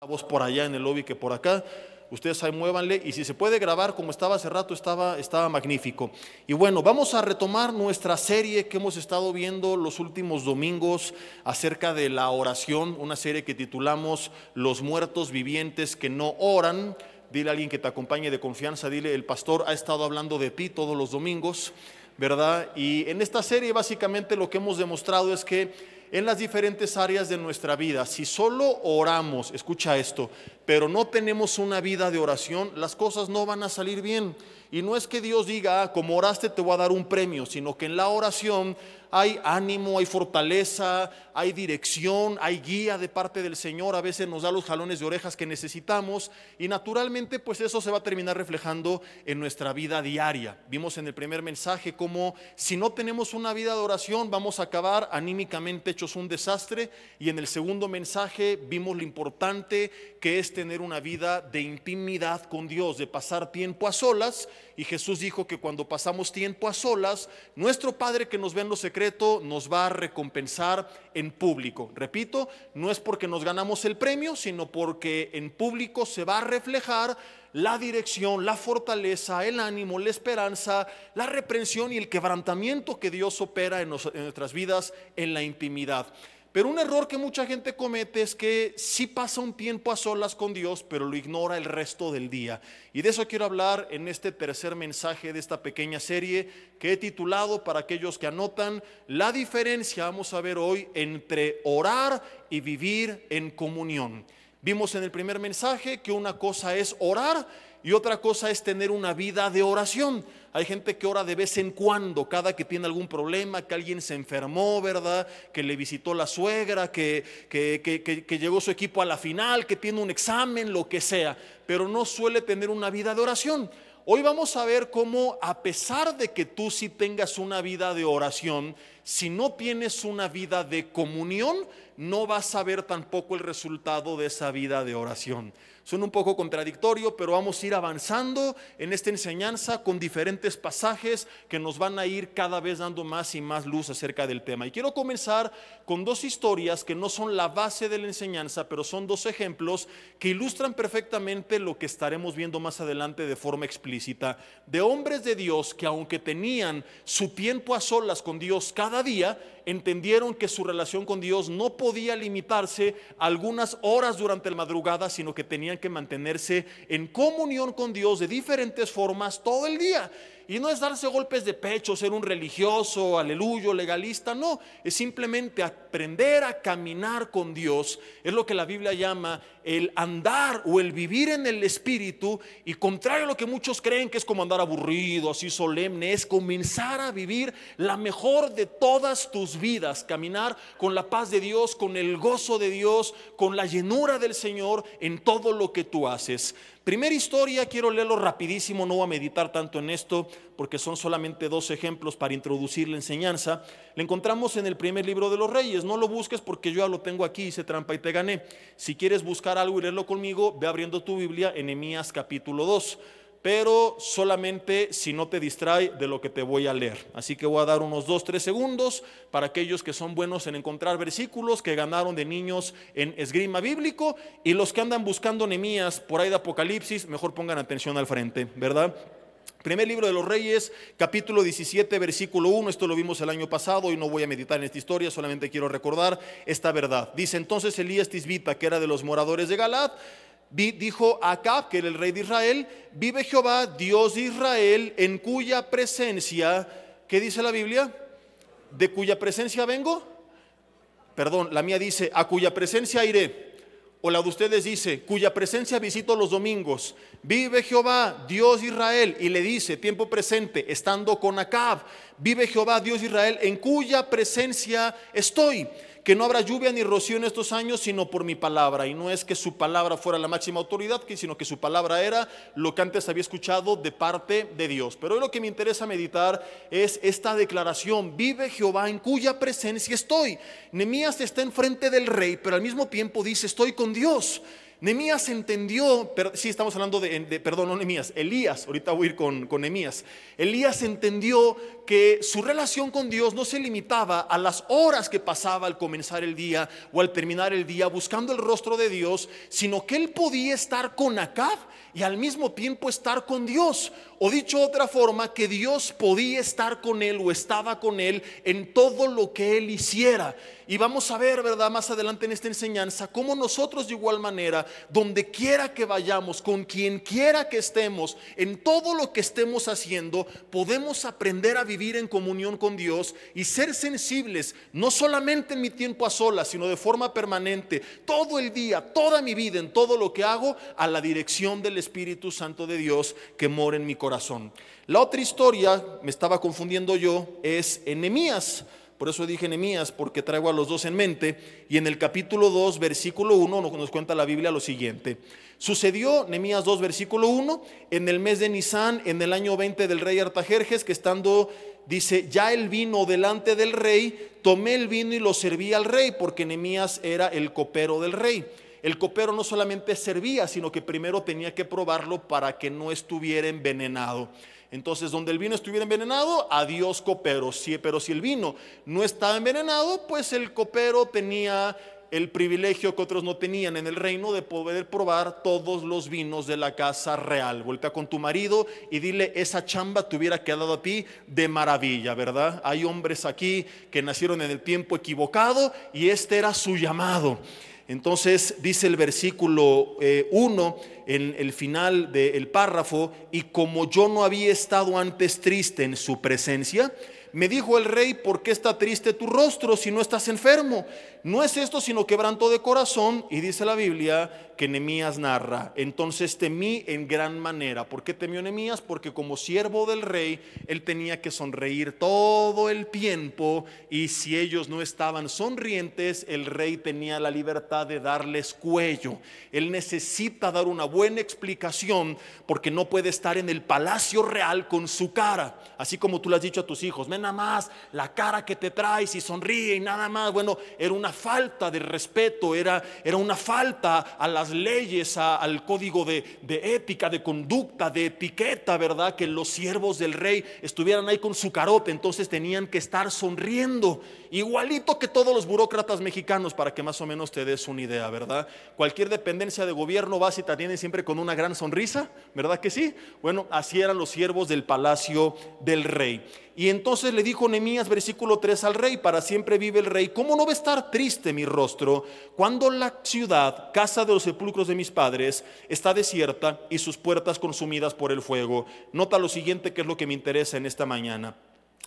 voz por allá en el lobby que por acá. Ustedes ahí muévanle, y si se puede grabar como estaba hace rato, estaba magnífico. Y bueno, vamos a retomar nuestra serie que hemos estado viendo los últimos domingos acerca de la oración, una serie que titulamos Los muertos vivientes que no oran. Dile a alguien que te acompañe de confianza, dile: el pastor ha estado hablando de ti todos los domingos, ¿verdad? Y en esta serie básicamente lo que hemos demostrado es que en las diferentes áreas de nuestra vida, si solo oramos, escucha esto, pero no tenemos una vida de oración, las cosas no van a salir bien. Y no es que Dios diga: como oraste te voy a dar un premio, sino que en la oración hay ánimo, hay fortaleza, hay dirección, hay guía de parte del Señor. A veces nos da los jalones de orejas que necesitamos, y naturalmente pues eso se va a terminar reflejando en nuestra vida diaria. Vimos en el primer mensaje cómo si no tenemos una vida de oración vamos a acabar anímicamente hechos un desastre, y en el segundo mensaje vimos lo importante que es tener una vida de intimidad con Dios, de pasar tiempo a solas. Y Jesús dijo que cuando pasamos tiempo a solas, nuestro Padre que nos ve en lo secreto nos va a recompensar en público. Repito, no es porque nos ganamos el premio, sino porque en público se va a reflejar la dirección, la fortaleza, el ánimo, la esperanza, la reprensión y el quebrantamiento que Dios opera en nuestras vidas en la intimidad. Pero un error que mucha gente comete es que sí pasa un tiempo a solas con Dios, pero lo ignora el resto del día. Y de eso quiero hablar en este tercer mensaje de esta pequeña serie que he titulado, para aquellos que anotan, la diferencia, vamos a ver hoy, entre orar y vivir en comunión. Vimos en el primer mensaje que una cosa es orar y otra cosa es tener una vida de oración. Hay gente que ora de vez en cuando, cada que tiene algún problema, que alguien se enfermó, ¿verdad? Que le visitó la suegra, que llegó su equipo a la final, que tiene un examen, lo que sea, pero no suele tener una vida de oración. Hoy vamos a ver cómo, a pesar de que tú sí tengas una vida de oración, si no tienes una vida de comunión, no vas a ver tampoco el resultado de esa vida de oración. Suena un poco contradictorio, pero vamos a ir avanzando en esta enseñanza con diferentes pasajes que nos van a ir cada vez dando más y más luz acerca del tema. Y quiero comenzar con dos historias que no son la base de la enseñanza, pero son dos ejemplos que ilustran perfectamente lo que estaremos viendo más adelante de forma explícita, de hombres de Dios que, aunque tenían su tiempo a solas con Dios cada día, entendieron que su relación con Dios no podía limitarse a algunas horas durante la madrugada, sino que tenían que mantenerse en comunión con Dios de diferentes formas todo el día. Y no es darse golpes de pecho, ser un religioso, aleluyo, legalista, no, es simplemente aprender a caminar con Dios. Es lo que la Biblia llama el andar o el vivir en el Espíritu, y contrario a lo que muchos creen que es como andar aburrido, así solemne, es comenzar a vivir la mejor de todas tus vidas, caminar con la paz de Dios, con el gozo de Dios, con la llenura del Señor en todo lo que tú haces. Primera historia, quiero leerlo rapidísimo, no voy a meditar tanto en esto porque son solamente dos ejemplos para introducir la enseñanza. La encontramos en el primer libro de los Reyes. No lo busques porque yo ya lo tengo aquí, hice trampa y te gané. Si quieres buscar algo y leerlo conmigo, ve abriendo tu Biblia en Nehemías capítulo 2. Pero solamente si no te distrae de lo que te voy a leer. Así que voy a dar unos 2-3 segundos para aquellos que son buenos en encontrar versículos que ganaron de niños en esgrima bíblico, y los que andan buscando Nehemías por ahí de Apocalipsis, mejor pongan atención al frente, ¿verdad? Primer libro de los Reyes, capítulo 17, versículo 1. Esto lo vimos el año pasado y no voy a meditar en esta historia, solamente quiero recordar esta verdad. Dice: entonces Elías Tisbita, que era de los moradores de Galaad, dijo a Acab, que era el rey de Israel: vive Jehová, Dios de Israel, en cuya presencia, ¿qué dice la Biblia? ¿De cuya presencia vengo? Perdón, la mía dice: a cuya presencia iré. O la de ustedes dice: cuya presencia visito los domingos. Vive Jehová, Dios de Israel. Y le dice, tiempo presente, estando con Acab: vive Jehová, Dios de Israel, en cuya presencia estoy, que no habrá lluvia ni rocío en estos años, sino por mi palabra. Y no es que su palabra fuera la máxima autoridad, sino que su palabra era lo que antes había escuchado de parte de Dios. Pero hoy lo que me interesa meditar es esta declaración: vive Jehová, en cuya presencia estoy. Nehemías está enfrente del rey, pero al mismo tiempo dice: estoy con Dios. Nehemías entendió, sí, estamos hablando perdón, no Nehemías, Elías, ahorita voy a ir con Nehemías. Elías entendió que su relación con Dios no se limitaba a las horas que pasaba al comenzar el día o al terminar el día buscando el rostro de Dios, sino que él podía estar con Acab y al mismo tiempo estar con Dios. O dicho de otra forma, que Dios podía estar con él o estaba con él en todo lo que él hiciera. Y vamos a ver, ¿verdad?, más adelante en esta enseñanza, cómo nosotros de igual manera, donde quiera que vayamos, con quien quiera que estemos, en todo lo que estemos haciendo, podemos aprender a vivir en comunión con Dios y ser sensibles, no solamente en mi tiempo a solas, sino de forma permanente, todo el día, toda mi vida, en todo lo que hago, a la dirección del Espíritu Santo de Dios que mora en mi corazón. La otra historia, me estaba confundiendo yo, es en Nehemías. Por eso dije Nehemías, porque traigo a los dos en mente. Y en el capítulo 2, versículo 1, nos cuenta la Biblia lo siguiente: sucedió, Nehemías 2, versículo 1, en el mes de Nisán, en el año 20 del rey Artajerjes, que estando, dice, ya el vino delante del rey, tomé el vino y lo serví al rey, porque Nehemías era el copero del rey. El copero no solamente servía, sino que primero tenía que probarlo para que no estuviera envenenado. Entonces, donde el vino estuviera envenenado, adiós copero. Pero si el vino no estaba envenenado, pues el copero tenía el privilegio que otros no tenían en el reino de poder probar todos los vinos de la casa real. Voltea con tu marido y dile: esa chamba te hubiera quedado a ti de maravilla, ¿verdad? Hay hombres aquí que nacieron en el tiempo equivocado y este era su llamado. Entonces dice el versículo 1 en el final del párrafo: y como yo no había estado antes triste en su presencia, me dijo el rey: ¿por qué está triste tu rostro si no estás enfermo? No es esto sino quebranto de corazón. Y dice la Biblia que Nehemías narra: entonces temí en gran manera. ¿Por qué temió Nehemías? Porque como siervo del rey, él tenía que sonreír todo el tiempo, y si ellos no estaban sonrientes, el rey tenía la libertad de darles cuello. Él necesita dar una buena explicación, porque no puede estar en el palacio real con su cara, así como tú le has dicho a tus hijos: ven nada más la cara que te traes y sonríe y nada más. Bueno, era una falta de respeto, era una falta a las leyes, al código de ética, de conducta, de etiqueta, ¿verdad? Que los siervos del rey estuvieran ahí con su carote. Entonces tenían que estar sonriendo, igualito que todos los burócratas mexicanos, para que más o menos te des una idea, ¿verdad? Cualquier dependencia de gobierno vas y te atienden siempre con una gran sonrisa, ¿verdad que sí? Bueno, así eran los siervos del palacio del rey. Y entonces le dijo Nehemías, versículo 3, al rey: para siempre vive el rey, ¿cómo no va a estar triste mi rostro cuando la ciudad, casa de los sepulcros de mis padres, está desierta y sus puertas consumidas por el fuego? Nota lo siguiente, que es lo que me interesa en esta mañana.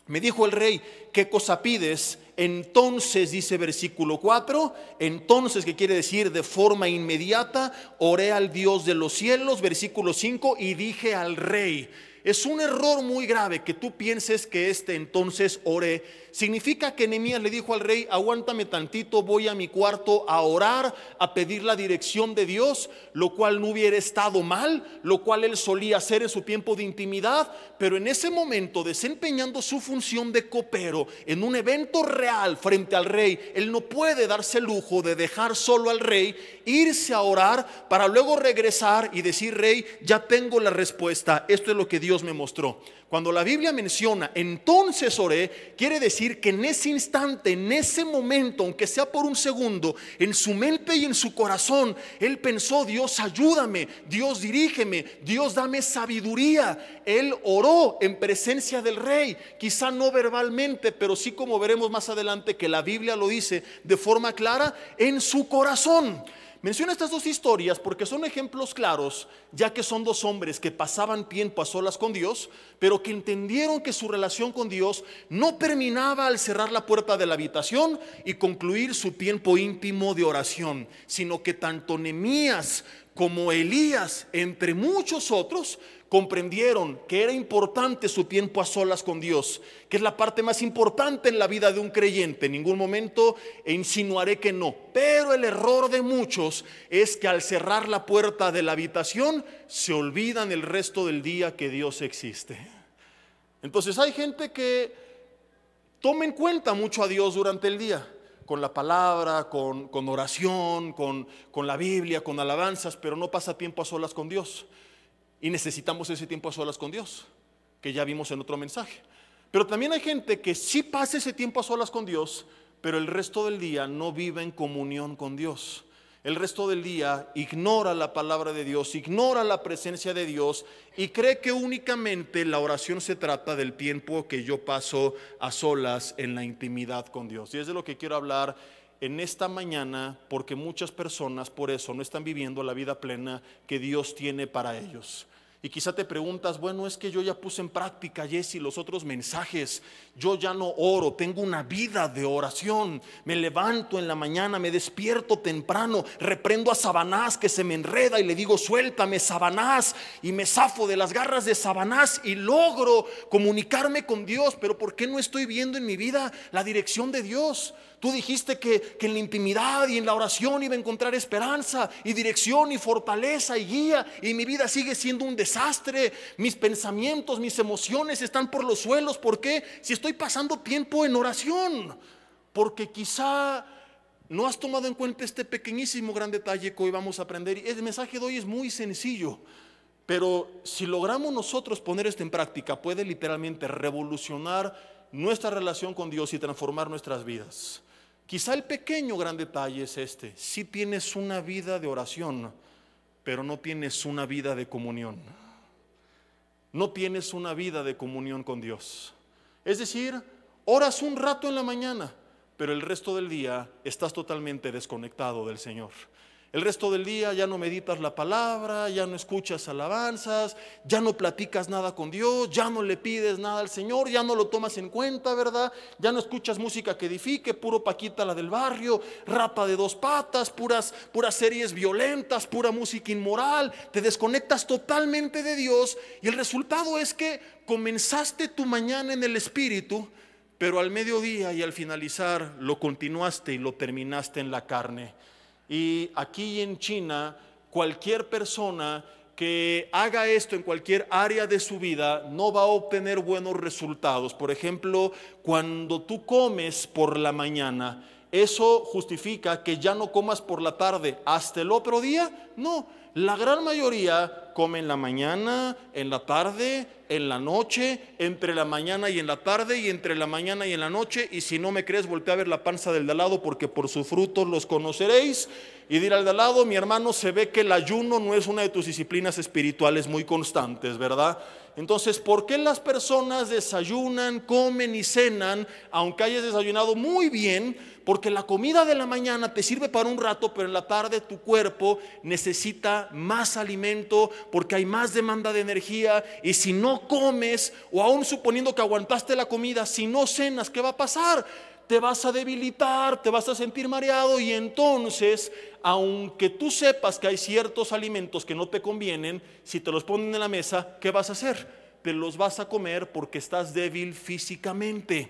Me dijo el rey: ¿qué cosa pides? Entonces, dice versículo 4, entonces, que quiere decir de forma inmediata, oré al Dios de los cielos. Versículo 5, y dije al rey. Es un error muy grave que tú pienses que entonces oré significa que Nehemías le dijo al rey: aguántame tantito, voy a mi cuarto a orar, a pedir la dirección de Dios, lo cual no hubiera estado mal, lo cual él solía hacer en su tiempo de intimidad. Pero en ese momento, desempeñando su función de copero en un evento real frente al rey, él no puede darse el lujo de dejar solo al rey, irse a orar para luego regresar y decir: rey, ya tengo la respuesta, esto es lo que Dios me mostró. Cuando la Biblia menciona entonces oré, quiere decir que en ese instante, en ese momento, aunque sea por un segundo, en su mente y en su corazón, él pensó: Dios, ayúdame, Dios, dirígeme, Dios, dame sabiduría. Él oró en presencia del rey, quizá no verbalmente, pero sí, como veremos más adelante que la Biblia lo dice de forma clara, en su corazón. Menciono estas dos historias porque son ejemplos claros, ya que son dos hombres que pasaban tiempo a solas con Dios, pero que entendieron que su relación con Dios no terminaba al cerrar la puerta de la habitación y concluir su tiempo íntimo de oración, sino que tanto Nehemías como Elías, entre muchos otros, comprendieron que era importante su tiempo a solas con Dios, que es la parte más importante en la vida de un creyente. En ningún momento insinuaré que no, pero el error de muchos es que al cerrar la puerta de la habitación se olvidan el resto del día que Dios existe. Entonces hay gente que toma en cuenta mucho a Dios durante el día, con la palabra, con oración, con la Biblia, con alabanzas, pero no pasa tiempo a solas con Dios. Y necesitamos ese tiempo a solas con Dios, que ya vimos en otro mensaje. Pero también hay gente que sí pasa ese tiempo a solas con Dios, pero el resto del día no vive en comunión con Dios. El resto del día ignora la palabra de Dios, ignora la presencia de Dios y cree que únicamente la oración se trata del tiempo que yo paso a solas en la intimidad con Dios. Y es de lo que quiero hablar en esta mañana, porque muchas personas por eso no están viviendo la vida plena que Dios tiene para ellos. Y quizá te preguntas, bueno, es que yo ya puse en práctica, Jesse, los otros mensajes. Yo ya no oro, tengo una vida de oración. Me levanto en la mañana, me despierto temprano, reprendo a Satanás que se me enreda y le digo, suéltame, Satanás, y me zafo de las garras de Satanás y logro comunicarme con Dios. Pero ¿por qué no estoy viendo en mi vida la dirección de Dios? Tú dijiste que en la intimidad y en la oración iba a encontrar esperanza y dirección y fortaleza y guía, y mi vida sigue siendo un desastre. Mis pensamientos, mis emociones están por los suelos. ¿Por qué? Si estoy pasando tiempo en oración. Porque quizá no has tomado en cuenta este pequeñísimo gran detalle que hoy vamos a aprender. Y el mensaje de hoy es muy sencillo, pero si logramos nosotros poner esto en práctica, puede literalmente revolucionar nuestra relación con Dios y transformar nuestras vidas. Quizá el pequeño gran detalle es este: si tienes una vida de oración, pero no tienes una vida de comunión. No tienes una vida de comunión con Dios. Es decir, oras un rato en la mañana, pero el resto del día estás totalmente desconectado del Señor. El resto del día ya no meditas la palabra, ya no escuchas alabanzas, ya no platicas nada con Dios, ya no le pides nada al Señor, ya no lo tomas en cuenta, ¿verdad? Ya no escuchas música que edifique, puro Paquita la del barrio, Rapa de 2 patas, puras series violentas, pura música inmoral. Te desconectas totalmente de Dios y el resultado es que comenzaste tu mañana en el Espíritu, pero al mediodía y al finalizar lo continuaste y lo terminaste en la carne. Y aquí en China, cualquier persona que haga esto en cualquier área de su vida no va a obtener buenos resultados. Por ejemplo, cuando tú comes por la mañana, ¿eso justifica que ya no comas por la tarde hasta el otro día? No, la gran mayoría come en la mañana, en la tarde, en la noche, entre la mañana y en la tarde, y entre la mañana y en la noche. Y si no me crees, voltea a ver la panza del de al lado, porque por sus frutos los conoceréis. Y dirá al de al lado, mi hermano, se ve que el ayuno no es una de tus disciplinas espirituales muy constantes, ¿verdad? Entonces, ¿por qué las personas desayunan, comen y cenan, aunque hayas desayunado muy bien? Porque la comida de la mañana te sirve para un rato, pero en la tarde tu cuerpo necesita más alimento, porque hay más demanda de energía. Y si no comes, o aún suponiendo que aguantaste la comida, si no cenas, ¿qué va a pasar? Te vas a debilitar, te vas a sentir mareado, y entonces, aunque tú sepas que hay ciertos alimentos que no te convienen, si te los ponen en la mesa, ¿qué vas a hacer? Te los vas a comer porque estás débil físicamente.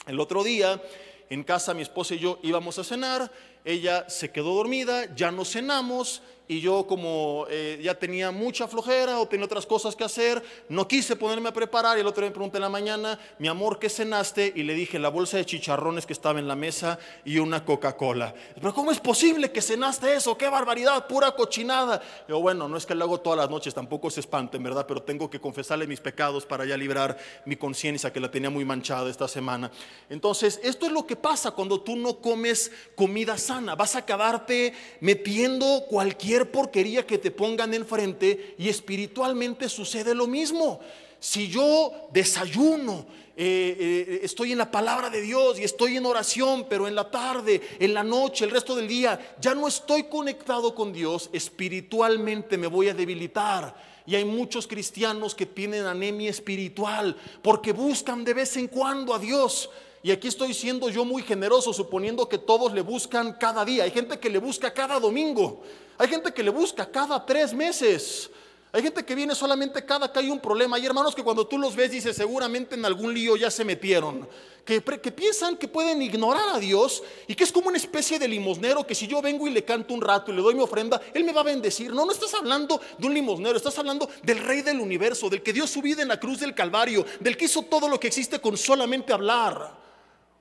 El otro día en casa mi esposa y yo íbamos a cenar, ella se quedó dormida, ya no cenamos, y yo como ya tenía mucha flojera o tenía otras cosas que hacer, no quise ponerme a preparar. Y el otro día me pregunté en la mañana, mi amor, ¿qué cenaste? Y le dije, la bolsa de chicharrones que estaba en la mesa y una Coca-Cola. Pero ¿cómo es posible que cenaste eso? ¡Qué barbaridad! Pura cochinada. Yo, bueno, no es que lo hago todas las noches, tampoco se espanten, ¿verdad? Pero tengo que confesarle mis pecados para ya librar mi conciencia, que la tenía muy manchada esta semana. Entonces, esto es lo que pasa cuando tú no comes comida sana. Vas a acabarte metiendo cualquier porquería que te pongan enfrente, y espiritualmente sucede lo mismo. Si yo desayuno, estoy en la palabra de Dios y estoy en oración, pero en la tarde, en la noche, el resto del día ya no estoy conectado con Dios, espiritualmente me voy a debilitar. Y hay muchos cristianos que tienen anemia espiritual porque buscan de vez en cuando a Dios. Y aquí estoy siendo yo muy generoso, suponiendo que todos le buscan cada día. Hay gente que le busca cada domingo, hay gente que le busca cada 3 meses, hay gente que viene solamente cada que hay un problema. Hay hermanos que cuando tú los ves dices, seguramente en algún lío ya se metieron, que piensan que pueden ignorar a Dios y que es como una especie de limosnero, que si yo vengo y le canto un rato y le doy mi ofrenda, Él me va a bendecir. No, no estás hablando de un limosnero, estás hablando del Rey del universo, del que dio su vida en la cruz del Calvario, del que hizo todo lo que existe con solamente hablar.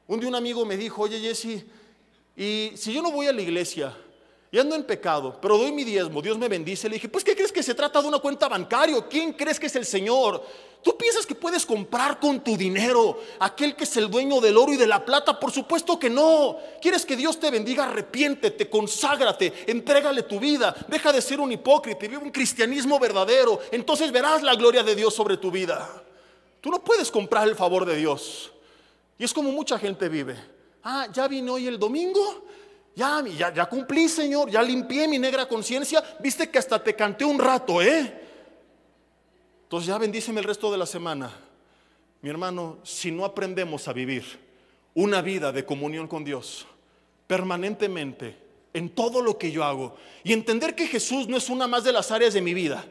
Un día un amigo me dijo, oye Jesse, Y si yo no voy a la iglesia y ando en pecado, pero doy mi diezmo, Dios me bendice, le dije, pues ¿qué crees que se trata de una cuenta bancaria? ¿Quién crees que es el Señor? ¿Tú piensas que puedes comprar con tu dinero aquel que es el dueño del oro y de la plata? Por supuesto que no. ¿Quieres que Dios te bendiga? Arrepiéntete, conságrate, entrégale tu vida, deja de ser un hipócrita y vive un cristianismo verdadero. Entonces verás la gloria de Dios sobre tu vida. Tú no puedes comprar el favor de Dios. Y es como mucha gente vive. Ya vine hoy el domingo, ya cumplí, Señor, ya limpié mi negra conciencia. Viste que hasta te canté un rato, Entonces ya bendíceme el resto de la semana. Mi hermano, si no aprendemos a vivir una vida de comunión con Dios permanentemente en todo lo que yo hago, y entender que Jesús no es una más de las áreas de mi vida.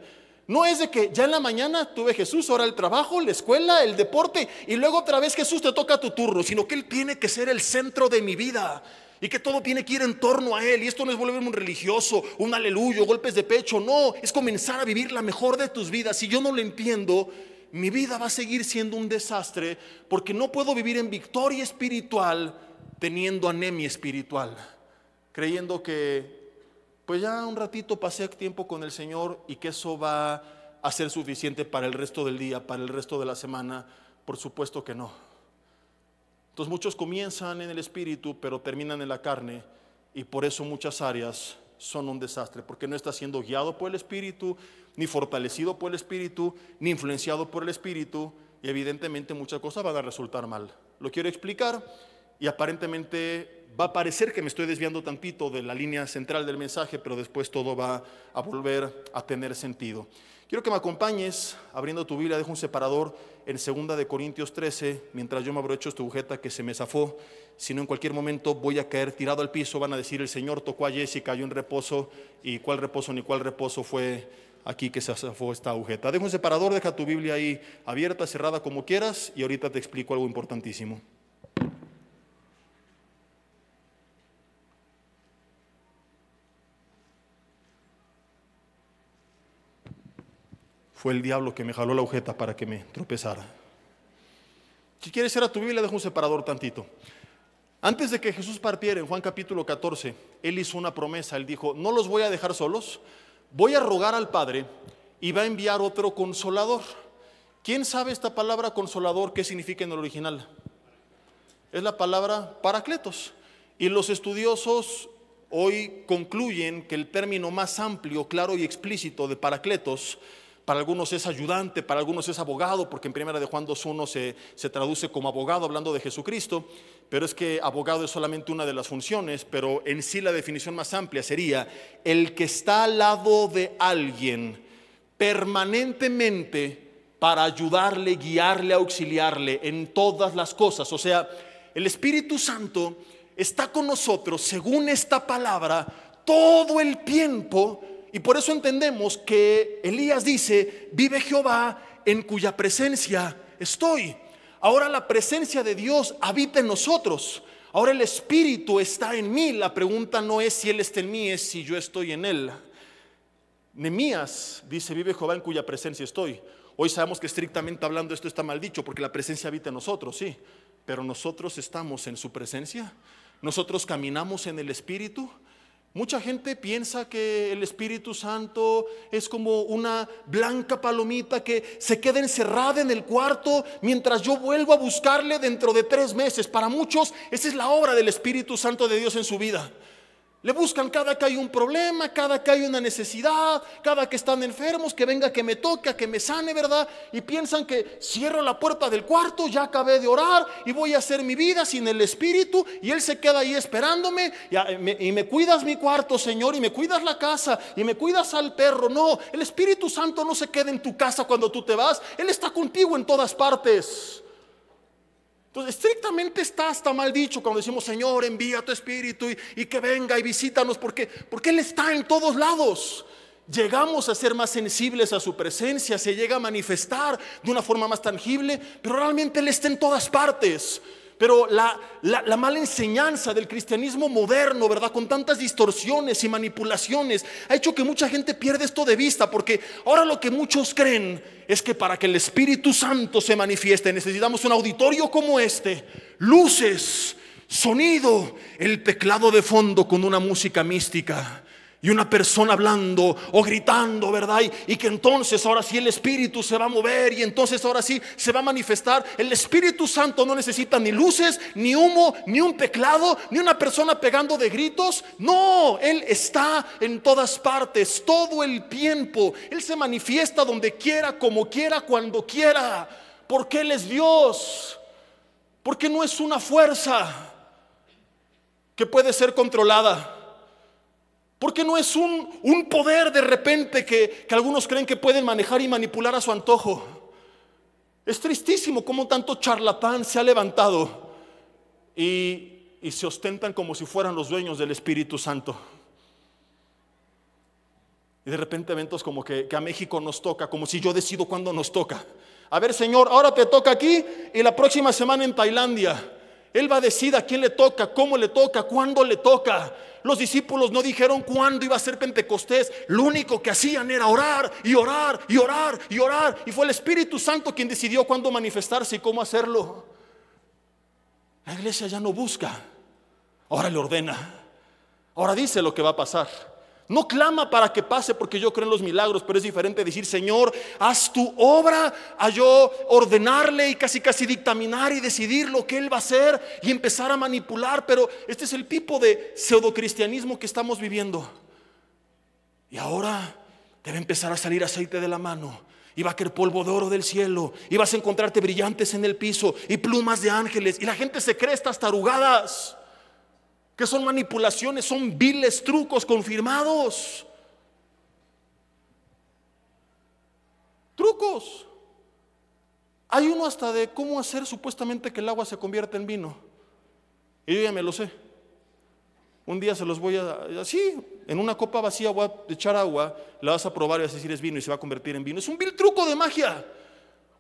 No es de que ya en la mañana tuve Jesús, ahora el trabajo, la escuela, el deporte, y luego otra vez Jesús te toca tu turno, sino que Él tiene que ser el centro de mi vida y que todo tiene que ir en torno a Él. Y esto no es volverme un religioso, un aleluyo, golpes de pecho, no, es comenzar a vivir la mejor de tus vidas. Si yo no lo entiendo, mi vida va a seguir siendo un desastre, porque no puedo vivir en victoria espiritual teniendo anemia espiritual, creyendo que pues ya un ratito pasé tiempo con el Señor y que eso va a ser suficiente para el resto del día, para el resto de la semana. Por supuesto que no. Entonces muchos comienzan en el espíritu pero terminan en la carne, y por eso muchas áreas son un desastre, porque no está siendo guiado por el espíritu, ni fortalecido por el espíritu, ni influenciado por el espíritu, y evidentemente muchas cosas van a resultar mal. Lo quiero explicar y aparentemente va a parecer que me estoy desviando tantito de la línea central del mensaje, pero después todo va a volver a tener sentido. Quiero que me acompañes abriendo tu Biblia. Dejo un separador en 2 de Corintios 13, mientras yo me abrocho esta agujeta que se me zafó. Si no, en cualquier momento voy a caer tirado al piso. Van a decir, el Señor tocó a Jesse y cayó en reposo. ¿Y cuál reposo ni cuál reposo fue aquí que se zafó esta agujeta? Dejo un separador, deja tu Biblia ahí abierta, cerrada, como quieras, y ahorita te explico algo importantísimo. Fue el diablo que me jaló la agujeta para que me tropezara. Si quieres ir a tu Biblia, deja un separador tantito. Antes de que Jesús partiera, en Juan capítulo 14, Él hizo una promesa. Él dijo, no los voy a dejar solos, voy a rogar al Padre y va a enviar otro consolador. ¿Quién sabe esta palabra consolador qué significa en el original? Es la palabra paracletos. Y los estudiosos hoy concluyen que el término más amplio, claro y explícito de paracletos, para algunos es ayudante, para algunos es abogado, porque en 1 de Juan 2:1 se traduce como abogado, hablando de Jesucristo, pero es que abogado es solamente una de las funciones, pero en sí la definición más amplia sería el que está al lado de alguien permanentemente para ayudarle, guiarle, auxiliarle en todas las cosas. O sea, el Espíritu Santo está con nosotros, según esta palabra, todo el tiempo. Y por eso entendemos que Elías dice, vive Jehová en cuya presencia estoy. Ahora la presencia de Dios habita en nosotros. Ahora el Espíritu está en mí. La pregunta no es si Él está en mí, es si yo estoy en Él. Nehemías dice, vive Jehová en cuya presencia estoy. Hoy sabemos que estrictamente hablando esto está mal dicho, porque la presencia habita en nosotros, sí. Pero nosotros estamos en su presencia. Nosotros caminamos en el Espíritu. Mucha gente piensa que el Espíritu Santo es como una blanca palomita que se queda encerrada en el cuarto mientras yo vuelvo a buscarle dentro de 3 meses. Para muchos esa es la obra del Espíritu Santo de Dios en su vida. Le buscan cada que hay un problema, cada que hay una necesidad, cada que están enfermos, que venga, que me toque, que me sane, ¿verdad? Y piensan que cierro la puerta del cuarto, ya acabé de orar y voy a hacer mi vida sin el Espíritu, y Él se queda ahí esperándome y me cuidas mi cuarto, Señor, y me cuidas la casa, y me cuidas al perro. No, el Espíritu Santo no se queda en tu casa cuando tú te vas, Él está contigo en todas partes. Entonces estrictamente está hasta mal dicho cuando decimos, Señor, envía tu Espíritu y que venga y visítanos, porque Él está en todos lados. Llegamos a ser más sensibles a su presencia, se llega a manifestar de una forma más tangible, pero realmente Él está en todas partes. Pero la mala enseñanza del cristianismo moderno, ¿verdad?, con tantas distorsiones y manipulaciones, ha hecho que mucha gente pierda esto de vista, porque ahora lo que muchos creen es que para que el Espíritu Santo se manifieste necesitamos un auditorio como este, luces, sonido, el teclado de fondo con una música mística y una persona hablando o gritando, ¿verdad? Y que entonces ahora sí el Espíritu se va a mover y entonces ahora sí se va a manifestar. El Espíritu Santo no necesita ni luces, ni humo, ni un teclado, ni una persona pegando de gritos. No, Él está en todas partes, todo el tiempo. Él se manifiesta donde quiera, como quiera, cuando quiera, porque Él es Dios. Porque no es una fuerza que puede ser controlada. Porque no es un poder de repente que algunos creen que pueden manejar y manipular a su antojo. Es tristísimo cómo tanto charlatán se ha levantado y se ostentan como si fueran los dueños del Espíritu Santo. Y de repente eventos como que a México nos toca, como si yo decido cuándo nos toca. A ver, Señor, ahora te toca aquí y la próxima semana en Tailandia. Él va a decir a quién le toca, cómo le toca, cuándo le toca. Los discípulos no dijeron cuándo iba a ser Pentecostés. Lo único que hacían era orar y orar y orar y orar. Y fue el Espíritu Santo quien decidió cuándo manifestarse y cómo hacerlo. La iglesia ya no busca, ahora le ordena. Ahora dice lo que va a pasar. No clama para que pase, porque yo creo en los milagros, pero es diferente decir: Señor, haz tu obra, a yo ordenarle y casi dictaminar y decidir lo que Él va a hacer y empezar a manipular. Pero este es el tipo de pseudocristianismo que estamos viviendo. Y ahora debe empezar a salir aceite de la mano, y va a caer polvo de oro del cielo, y vas a encontrarte brillantes en el piso y plumas de ángeles, y la gente se cree estas tarugadas que son manipulaciones, son viles trucos confirmados. Trucos. Hay uno hasta de cómo hacer supuestamente que el agua se convierta en vino, y yo ya me lo sé. Un día se los voy a, así, en una copa vacía voy a echar agua, la vas a probar y vas a decir es vino y se va a convertir en vino. Es un vil truco de magia.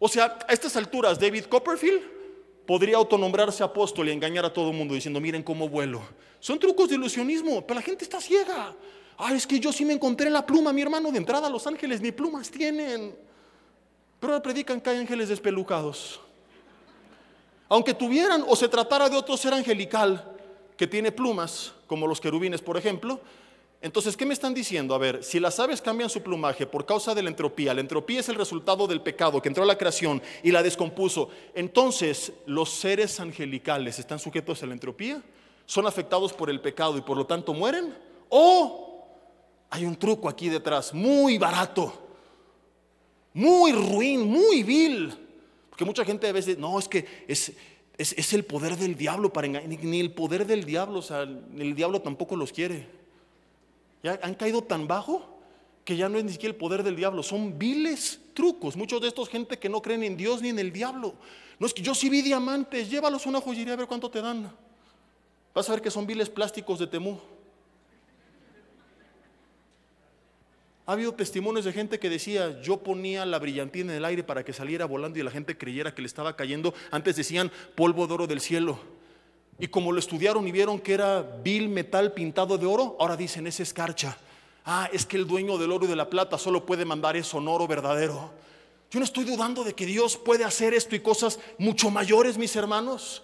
O sea, a estas alturas David Copperfield podría autonombrarse apóstol y engañar a todo el mundo diciendo: miren cómo vuelo. Son trucos de ilusionismo, pero la gente está ciega. Ay, es que yo sí me encontré la pluma, mi hermano. De entrada los ángeles ni plumas tienen, pero ahora predican que hay ángeles despelucados. Aunque tuvieran o se tratara de otro ser angelical que tiene plumas, como los querubines por ejemplo, entonces ¿qué me están diciendo? A ver, si las aves cambian su plumaje por causa de la entropía es el resultado del pecado que entró a la creación y la descompuso, entonces ¿los seres angelicales están sujetos a la entropía? ¿Son afectados por el pecado y por lo tanto mueren? ¿O hay un truco aquí detrás muy barato, muy ruin, muy vil? Porque mucha gente a veces, no, es que es el poder del diablo para engañar. Ni el poder del diablo, o sea, el diablo tampoco los quiere. Ya han caído tan bajo que ya no es ni siquiera el poder del diablo, son viles trucos. Muchos de estos gente que no creen en Dios ni en el diablo. No es que yo sí vi diamantes, llévalos a una joyería a ver cuánto te dan. Vas a ver que son viles plásticos de Temu. Ha habido testimonios de gente que decía: yo ponía la brillantina en el aire para que saliera volando y la gente creyera que le estaba cayendo. Antes decían polvo de oro del cielo, y como lo estudiaron y vieron que era vil metal pintado de oro, ahora dicen: es escarcha. Ah, es que el dueño del oro y de la plata solo puede mandar eso en oro verdadero. Yo no estoy dudando de que Dios puede hacer esto y cosas mucho mayores, mis hermanos,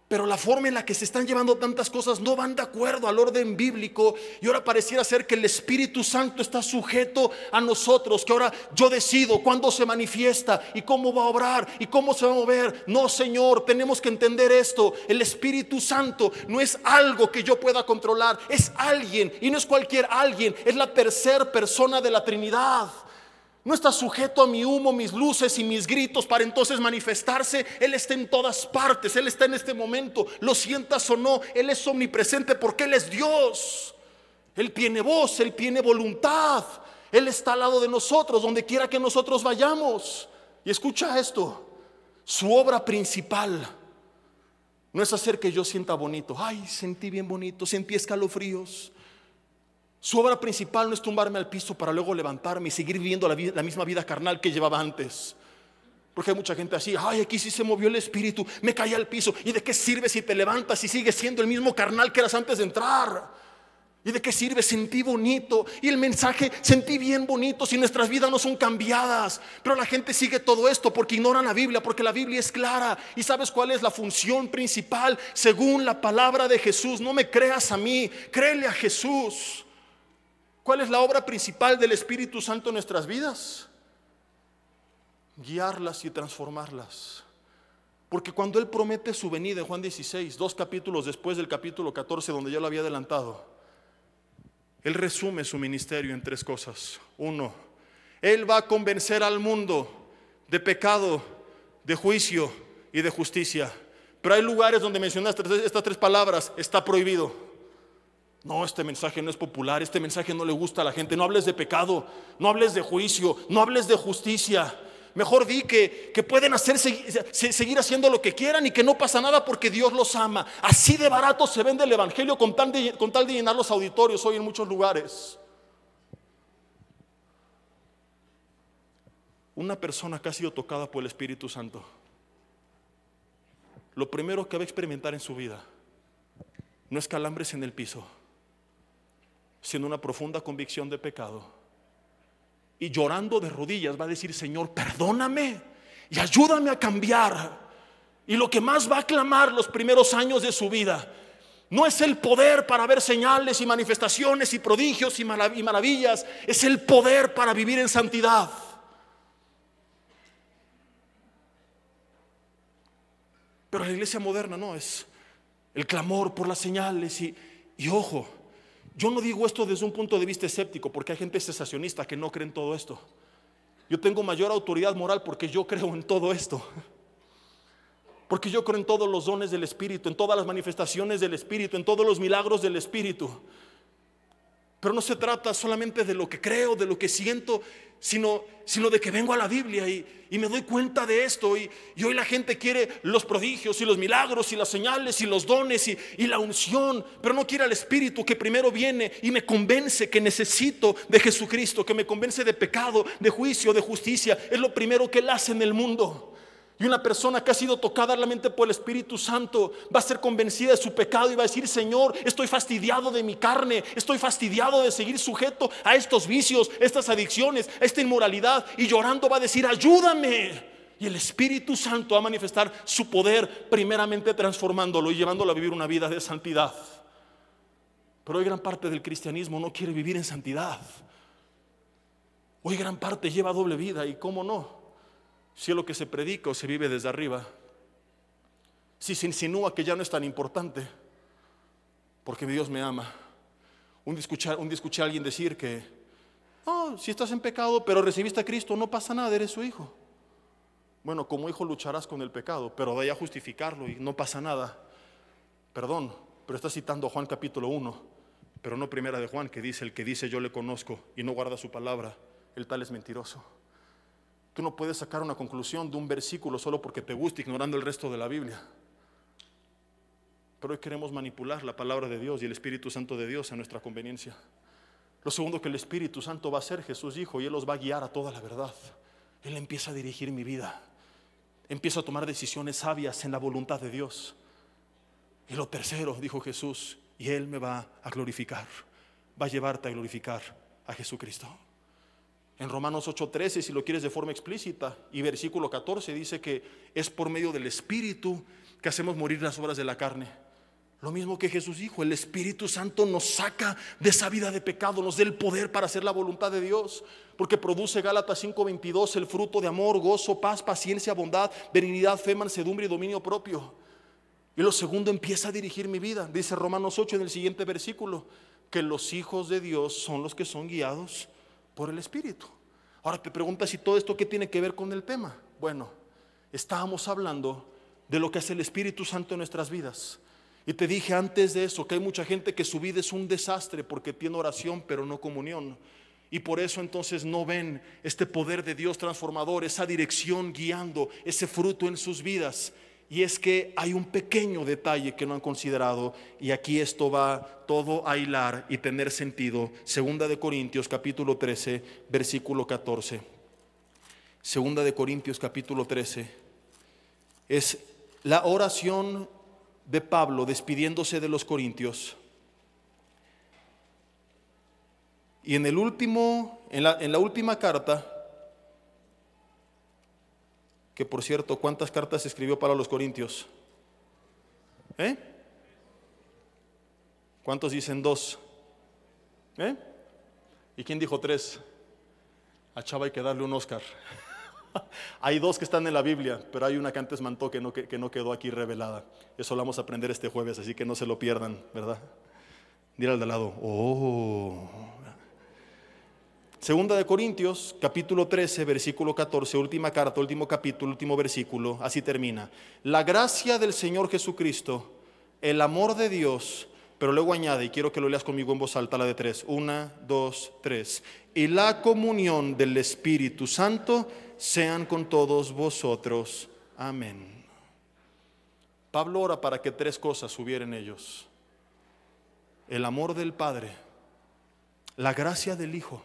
pero la forma en la que se están llevando tantas cosas no van de acuerdo al orden bíblico. Y ahora pareciera ser que el Espíritu Santo está sujeto a nosotros, que ahora yo decido cuándo se manifiesta y cómo va a obrar y cómo se va a mover. No, Señor, tenemos que entender esto. El Espíritu Santo no es algo que yo pueda controlar, es alguien, y no es cualquier alguien, es la tercera persona de la Trinidad. No está sujeto a mi humo, mis luces y mis gritos para entonces manifestarse. Él está en todas partes, Él está en este momento, lo sientas o no. Él es omnipresente porque Él es Dios. Él tiene voz, Él tiene voluntad. Él está al lado de nosotros, donde quiera que nosotros vayamos. Y escucha esto: su obra principal no es hacer que yo sienta bonito. Ay, sentí bien bonito, sentí escalofríos. Su obra principal no es tumbarme al piso para luego levantarme y seguir viviendo la misma vida carnal que llevaba antes. Porque hay mucha gente así: ay, aquí sí se movió el espíritu, me caí al piso. ¿Y de qué sirve si te levantas y sigues siendo el mismo carnal que eras antes de entrar? ¿Y de qué sirve? Sentí bonito. Y el mensaje, sentí bien bonito si nuestras vidas no son cambiadas. Pero la gente sigue todo esto porque ignoran la Biblia, porque la Biblia es clara. ¿Y sabes cuál es la función principal según la palabra de Jesús? No me creas a mí, créele a Jesús. ¿Cuál es la obra principal del Espíritu Santo en nuestras vidas? Guiarlas y transformarlas. Porque cuando Él promete su venida en Juan 16, 2 capítulos después del capítulo 14, donde ya lo había adelantado, Él resume su ministerio en 3 cosas. 1, Él va a convencer al mundo de pecado, de juicio y de justicia. Pero hay lugares donde mencionaste estas 3 palabras: está prohibido. No, este mensaje no es popular, este mensaje no le gusta a la gente. No hables de pecado, no hables de juicio, no hables de justicia. Mejor di que pueden seguir haciendo lo que quieran y que no pasa nada porque Dios los ama. Así de barato se vende el evangelio con tal de llenar los auditorios hoy en muchos lugares. Una persona que ha sido tocada por el Espíritu Santo, lo primero que va a experimentar en su vida no es calambres en el piso, sino una profunda convicción de pecado. Y llorando de rodillas va a decir: Señor, perdóname y ayúdame a cambiar. Y lo que más va a clamar los primeros años de su vida no es el poder para ver señales y manifestaciones y prodigios y maravillas, es el poder para vivir en santidad. Pero la iglesia moderna no es el clamor por las señales y ojo, yo no digo esto desde un punto de vista escéptico, porque hay gente cesacionista que no cree en todo esto. Yo tengo mayor autoridad moral porque yo creo en todo esto. Porque yo creo en todos los dones del Espíritu, en todas las manifestaciones del Espíritu, en todos los milagros del Espíritu. Pero no se trata solamente de lo que creo, de lo que siento, sino de que vengo a la Biblia y me doy cuenta de esto. Y hoy la gente quiere los prodigios y los milagros y las señales y los dones y la unción, pero no quiere al Espíritu que primero viene y me convence que necesito de Jesucristo, que me convence de pecado, de juicio, de justicia. Es lo primero que Él hace en el mundo. Y una persona que ha sido tocada realmente por el Espíritu Santo va a ser convencida de su pecado y va a decir: Señor, estoy fastidiado de mi carne, estoy fastidiado de seguir sujeto a estos vicios, estas adicciones, a esta inmoralidad. Y llorando va a decir: ayúdame. Y el Espíritu Santo va a manifestar su poder, primeramente transformándolo y llevándolo a vivir una vida de santidad. Pero hoy gran parte del cristianismo no quiere vivir en santidad. Hoy gran parte lleva doble vida. ¿Y cómo no? Si es lo que se predica o se vive desde arriba, si se insinúa que ya no es tan importante, porque Dios me ama. Un día escuché a alguien decir que no, si estás en pecado pero recibiste a Cristo, no pasa nada, eres su hijo. Bueno, como hijo lucharás con el pecado, pero de ahí a justificarlo y no pasa nada. Perdón, pero está citando Juan capítulo 1, pero no primera de Juan, que dice: el que dice yo le conozco y no guarda su palabra, el tal es mentiroso. Tú no puedes sacar una conclusión de un versículo solo porque te gusta, ignorando el resto de la Biblia. Pero hoy queremos manipular la palabra de Dios y el Espíritu Santo de Dios a nuestra conveniencia. Lo segundo que el Espíritu Santo va a hacer, Jesús dijo, y Él los va a guiar a toda la verdad. Él empieza a dirigir mi vida, empiezo a tomar decisiones sabias en la voluntad de Dios. Y lo tercero, dijo Jesús, y Él me va a glorificar, va a llevarte a glorificar a Jesucristo. En Romanos 8:13, si lo quieres de forma explícita, y versículo 14 dice que es por medio del Espíritu que hacemos morir las obras de la carne. Lo mismo que Jesús dijo, el Espíritu Santo nos saca de esa vida de pecado, nos da el poder para hacer la voluntad de Dios, porque produce, Gálatas 5:22, el fruto de amor, gozo, paz, paciencia, bondad, benignidad, fe, mansedumbre y dominio propio. Y lo segundo, empieza a dirigir mi vida. Dice Romanos 8 en el siguiente versículo, que los hijos de Dios son los que son guiados por el Espíritu. Ahora te preguntas, si todo esto, ¿qué tiene que ver con el tema? Bueno, estábamos hablando de lo que hace el Espíritu Santo en nuestras vidas. Y te dije antes de eso que hay mucha gente que su vida es un desastre porque tiene oración pero no comunión. Y por eso entonces no ven este poder de Dios transformador, esa dirección guiando, ese fruto en sus vidas. Y es que hay un pequeño detalle que no han considerado, y aquí esto va todo a hilar y tener sentido. Segunda de Corintios capítulo 13 versículo 14. Segunda de Corintios capítulo 13 es la oración de Pablo despidiéndose de los corintios. Y en la última carta, que por cierto, ¿cuántas cartas escribió Pablo a los Corintios? ¿Cuántos dicen 2? ¿Y quién dijo 3? A Chava hay que darle un Oscar. Hay 2 que están en la Biblia, pero hay una que antes mandó que no quedó aquí revelada. Eso lo vamos a aprender este jueves, así que no se lo pierdan, ¿verdad? Dile al de al lado, oh. Segunda de Corintios, capítulo 13, versículo 14, última carta, último capítulo, último versículo, así termina. La gracia del Señor Jesucristo, el amor de Dios, pero luego añade, y quiero que lo leas conmigo en voz alta, la de 3, 1, 2, 3. Y la comunión del Espíritu Santo sean con todos vosotros. Amén. Pablo ora para que 3 cosas hubiera en ellos: el amor del Padre, la gracia del Hijo.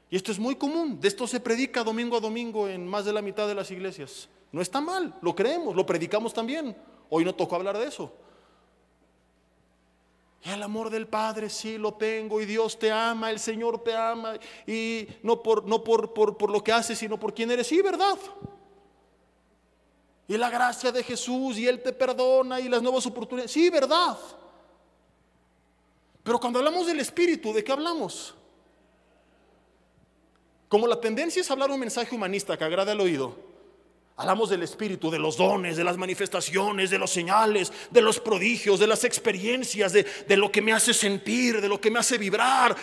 Y esto es muy común, de esto se predica domingo a domingo en más de la mitad de las iglesias. No está mal, lo creemos, lo predicamos también. Hoy no tocó hablar de eso. El amor del Padre, sí lo tengo, y Dios te ama, el Señor te ama, y no por lo que haces, sino por quien eres, sí, ¿verdad? Y la gracia de Jesús, y Él te perdona, y las nuevas oportunidades, sí, ¿verdad? Pero cuando hablamos del Espíritu, ¿de qué hablamos? Como la tendencia es hablar un mensaje humanista que agrade al oído, hablamos del Espíritu, de los dones, de las manifestaciones, de las señales, de los prodigios, de las experiencias, de lo que me hace sentir, de lo que me hace vibrar.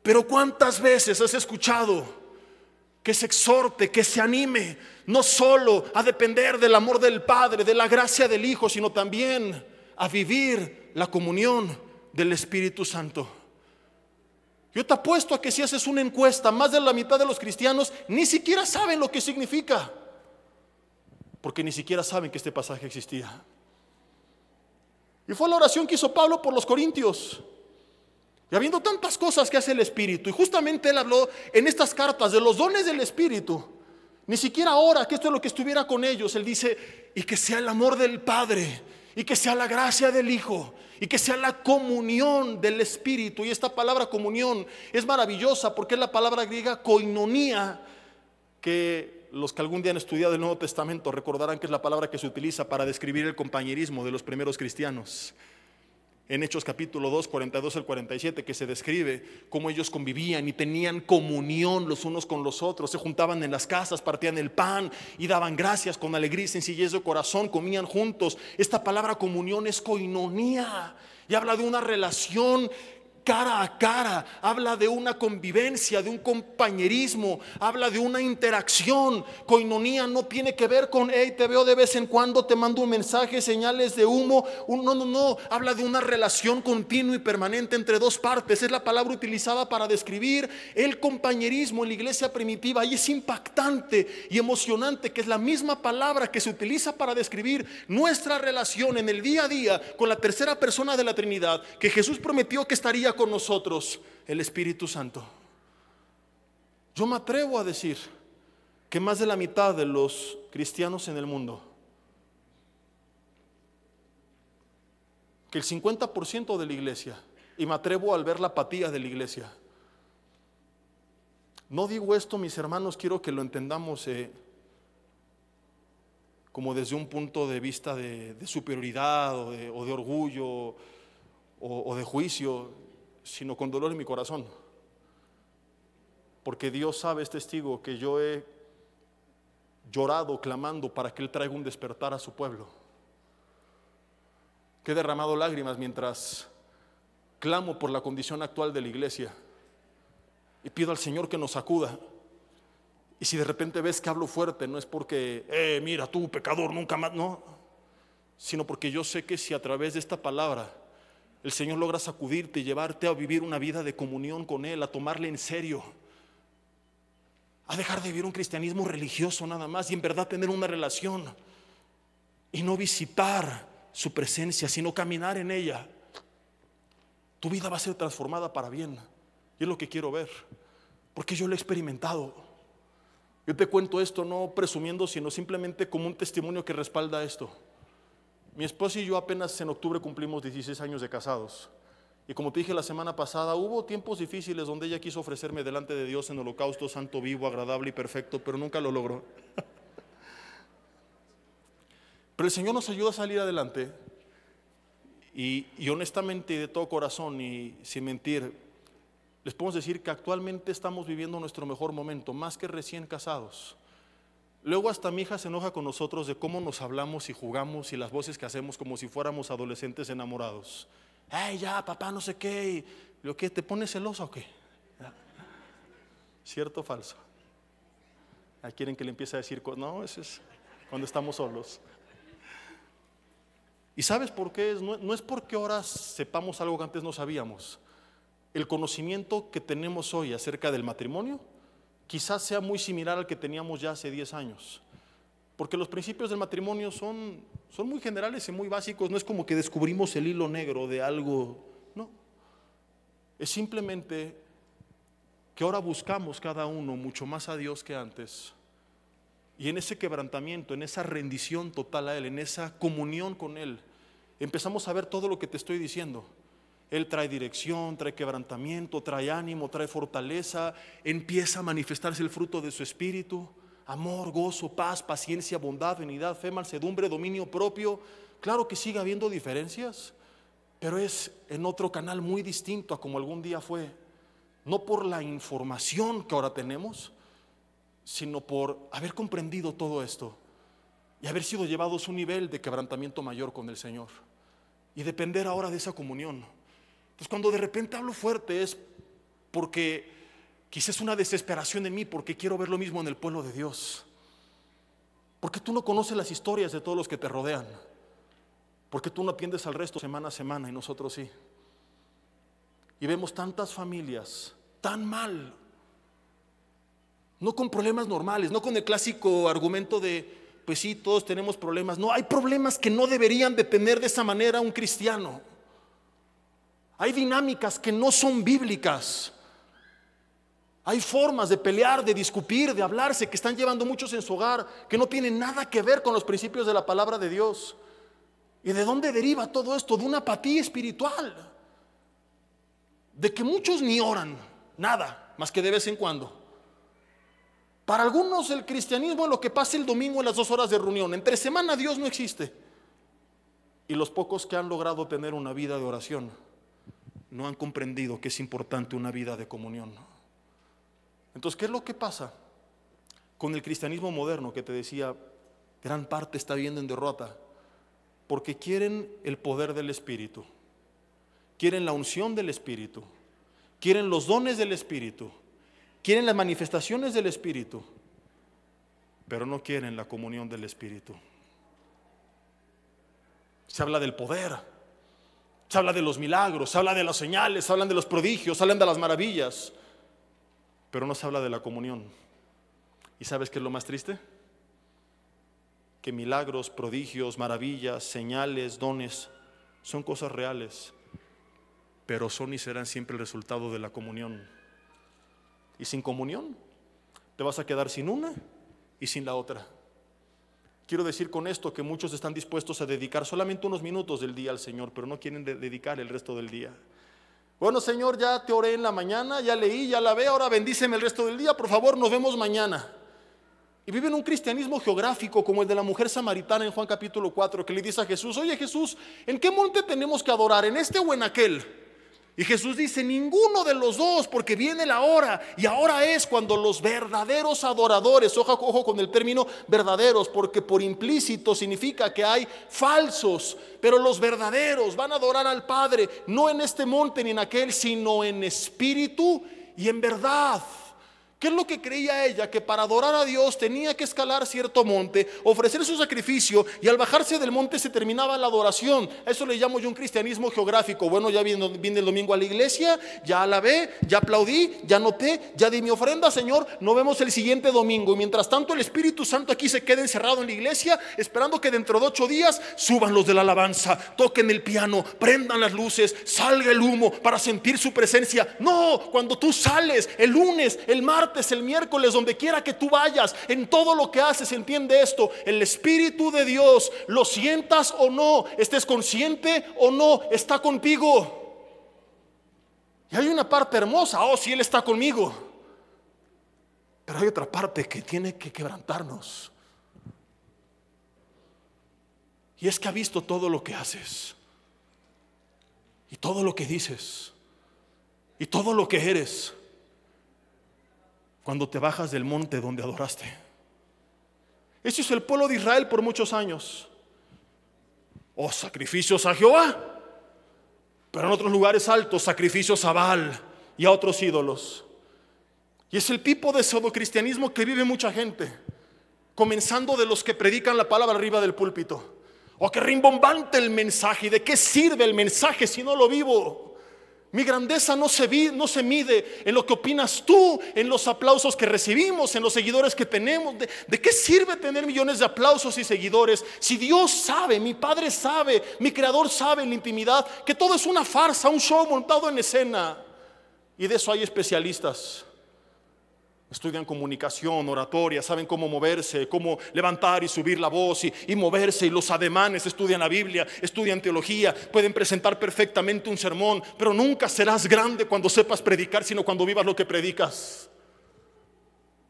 Pero ¿cuántas veces has escuchado que se exhorte, que se anime, no solo a depender del amor del Padre, de la gracia del Hijo, sino también a vivir la comunión del Espíritu Santo? Yo te apuesto a que si haces una encuesta, más de la mitad de los cristianos ni siquiera saben lo que significa, porque ni siquiera saben que este pasaje existía. Y fue la oración que hizo Pablo por los corintios. Y habiendo tantas cosas que hace el Espíritu, y justamente él habló en estas cartas de los dones del Espíritu, ni siquiera ahora que esto es lo que estuviera con ellos, él dice, y que sea el amor del Padre, y que sea la gracia del Hijo, y que sea la comunión del Espíritu. Y esta palabra comunión es maravillosa porque es la palabra griega koinonía, que los que algún día han estudiado el Nuevo Testamento recordarán que es la palabra que se utiliza para describir el compañerismo de los primeros cristianos. En Hechos capítulo 2, 42 al 47, que se describe cómo ellos convivían y tenían comunión los unos con los otros, se juntaban en las casas, partían el pan y daban gracias con alegría y sencillez de corazón, comían juntos. Esta palabra comunión es koinonía y habla de una relación cara a cara, habla de una convivencia, de un compañerismo, habla de una interacción. Koinonía no tiene que ver con hey, te veo de vez en cuando, te mando un mensaje, señales de humo. No, habla de una relación continua y permanente entre dos partes. Es la palabra utilizada para describir el compañerismo en la iglesia primitiva, y es impactante y emocionante que es la misma palabra que se utiliza para describir nuestra relación en el día a día con la tercera persona de la Trinidad, que Jesús prometió que estaría con nosotros, el Espíritu Santo. Yo me atrevo a decir que más de la mitad de los cristianos en el mundo, que el 50% de la iglesia, y me atrevo al ver la apatía de la iglesia. No digo esto, mis hermanos, quiero que lo entendamos como desde un punto de vista de superioridad o de orgullo o de juicio, sino con dolor en mi corazón, porque Dios sabe, es testigo, que yo he llorado clamando para que Él traiga un despertar a su pueblo, que he derramado lágrimas mientras clamo por la condición actual de la iglesia y pido al Señor que nos sacuda. Y si de repente ves que hablo fuerte, no es porque mira tú pecador, nunca más, no, sino porque yo sé que si a través de esta palabra el Señor logra sacudirte y llevarte a vivir una vida de comunión con Él, a tomarle en serio, a dejar de vivir un cristianismo religioso nada más y en verdad tener una relación y no visitar su presencia, sino caminar en ella, tu vida va a ser transformada para bien. Y es lo que quiero ver, porque yo lo he experimentado. Yo te cuento esto no presumiendo, sino simplemente como un testimonio que respalda esto. Mi esposa y yo apenas en octubre cumplimos 16 años de casados, Y como te dije la semana pasada, hubo tiempos difíciles donde ella quiso ofrecerme delante de Dios en holocausto santo, vivo, agradable y perfecto, pero nunca lo logró. Pero el Señor nos ayuda a salir adelante. Y honestamente, de todo corazón y sin mentir, les podemos decir que actualmente estamos viviendo nuestro mejor momento, más que recién casados. Luego hasta mi hija se enoja con nosotros de cómo nos hablamos y jugamos y las voces que hacemos como si fuéramos adolescentes enamorados. Ay, ya, papá, no sé qué. Y yo, ¿qué? ¿Te pones celosa o qué? ¿Cierto o falso? Quieren que le empiece a decir cosas. No, eso es cuando estamos solos. ¿Y sabes por qué? No es porque ahora sepamos algo que antes no sabíamos. El conocimiento que tenemos hoy acerca del matrimonio quizás sea muy similar al que teníamos ya hace 10 años. Porque los principios del matrimonio son muy generales y muy básicos. No es como que descubrimos el hilo negro de algo. No. Es simplemente que ahora buscamos cada uno mucho más a Dios que antes. Y en ese quebrantamiento, en esa rendición total a Él, en esa comunión con Él, empezamos a ver todo lo que te estoy diciendo. Él trae dirección, trae quebrantamiento, trae ánimo, trae fortaleza. Empieza a manifestarse el fruto de su espíritu: amor, gozo, paz, paciencia, bondad, benignidad, fe, mansedumbre, dominio propio. Claro que sigue habiendo diferencias, pero es en otro canal muy distinto a como algún día fue. No por la información que ahora tenemos, sino por haber comprendido todo esto y haber sido llevados a un nivel de quebrantamiento mayor con el Señor y depender ahora de esa comunión. Entonces, cuando de repente hablo fuerte es porque quizás es una desesperación en mí, porque quiero ver lo mismo en el pueblo de Dios. Porque tú no conoces las historias de todos los que te rodean, porque tú no atiendes al resto semana a semana y nosotros sí. Y vemos tantas familias tan mal, no con problemas normales, no con el clásico argumento de pues sí, todos tenemos problemas. No, hay problemas que no deberían de tener de esa manera un cristiano. Hay dinámicas que no son bíblicas. Hay formas de pelear, de discutir, de hablarse que están llevando muchos en su hogar, que no tienen nada que ver con los principios de la palabra de Dios. ¿Y de dónde deriva todo esto? De una apatía espiritual, de que muchos ni oran nada, más que de vez en cuando. Para algunos el cristianismo es lo que pasa el domingo en las 2 horas de reunión. Entre semana Dios no existe. Y los pocos que han logrado tener una vida de oración no han comprendido que es importante una vida de comunión. Entonces, ¿qué es lo que pasa con el cristianismo moderno que te decía, gran parte está viendo en derrota? Porque quieren el poder del Espíritu, quieren la unción del Espíritu, quieren los dones del Espíritu, quieren las manifestaciones del Espíritu, pero no quieren la comunión del Espíritu. Se habla del poder, se habla de los milagros, se habla de las señales, se hablan de los prodigios, se hablan de las maravillas, pero no se habla de la comunión. ¿Y sabes qué es lo más triste? Que milagros, prodigios, maravillas, señales, dones son cosas reales, pero son y serán siempre el resultado de la comunión. Y sin comunión te vas a quedar sin una y sin la otra. Quiero decir con esto que muchos están dispuestos a dedicar solamente unos minutos del día al Señor, pero no quieren dedicar el resto del día. Bueno, Señor, ya te oré en la mañana, ya leí, ya la ve, ahora bendíceme el resto del día, por favor, nos vemos mañana. Y viven un cristianismo geográfico como el de la mujer samaritana en Juan capítulo 4, que le dice a Jesús: oye Jesús, ¿en qué monte tenemos que adorar? ¿En este o en aquel? Y Jesús dice: ninguno de los dos, porque viene la hora, y ahora es cuando los verdaderos adoradores, ojo con el término verdaderos, porque por implícito significa que hay falsos, pero los verdaderos van a adorar al Padre, no en este monte ni en aquel, sino en espíritu y en verdad. ¿Qué es lo que creía ella? Que para adorar a Dios tenía que escalar cierto monte, ofrecer su sacrificio, y al bajarse del monte se terminaba la adoración. A eso le llamo yo un cristianismo geográfico. Bueno, ya vine el domingo a la iglesia, ya alabé, ya aplaudí, ya noté, ya di mi ofrenda, Señor, nos vemos el siguiente domingo. Y mientras tanto el Espíritu Santo aquí se queda encerrado en la iglesia, esperando que dentro de 8 días suban los de la alabanza, toquen el piano, prendan las luces, salga el humo para sentir su presencia. No, cuando tú sales el lunes, el martes, el miércoles, donde quiera que tú vayas, en todo lo que haces, entiende esto: el Espíritu de Dios, lo sientas o no, estés consciente o no, está contigo. Y hay una parte hermosa, oh, si Él está conmigo. Pero hay otra parte que tiene que quebrantarnos. Y es que ha visto todo lo que haces, y todo lo que dices, y todo lo que eres, cuando te bajas del monte donde adoraste. Ese es el pueblo de Israel por muchos años. Oh, sacrificios a Jehová. Pero en otros lugares altos, sacrificios a Baal y a otros ídolos. Y es el tipo de pseudocristianismo que vive mucha gente, comenzando de los que predican la palabra arriba del púlpito. O que rimbombante el mensaje. ¿Y de qué sirve el mensaje si no lo vivo? Mi grandeza no se mide en lo que opinas tú, en los aplausos que recibimos, en los seguidores que tenemos. ¿De qué sirve tener millones de aplausos y seguidores si Dios sabe, mi Padre sabe, mi Creador sabe en la intimidad que todo es una farsa, un show montado en escena? Y de eso hay especialistas. Estudian comunicación, oratoria, saben cómo moverse, cómo levantar y subir la voz y moverse, y los ademanes, estudian la Biblia, estudian teología, pueden presentar perfectamente un sermón, pero nunca serás grande cuando sepas predicar, sino cuando vivas lo que predicas.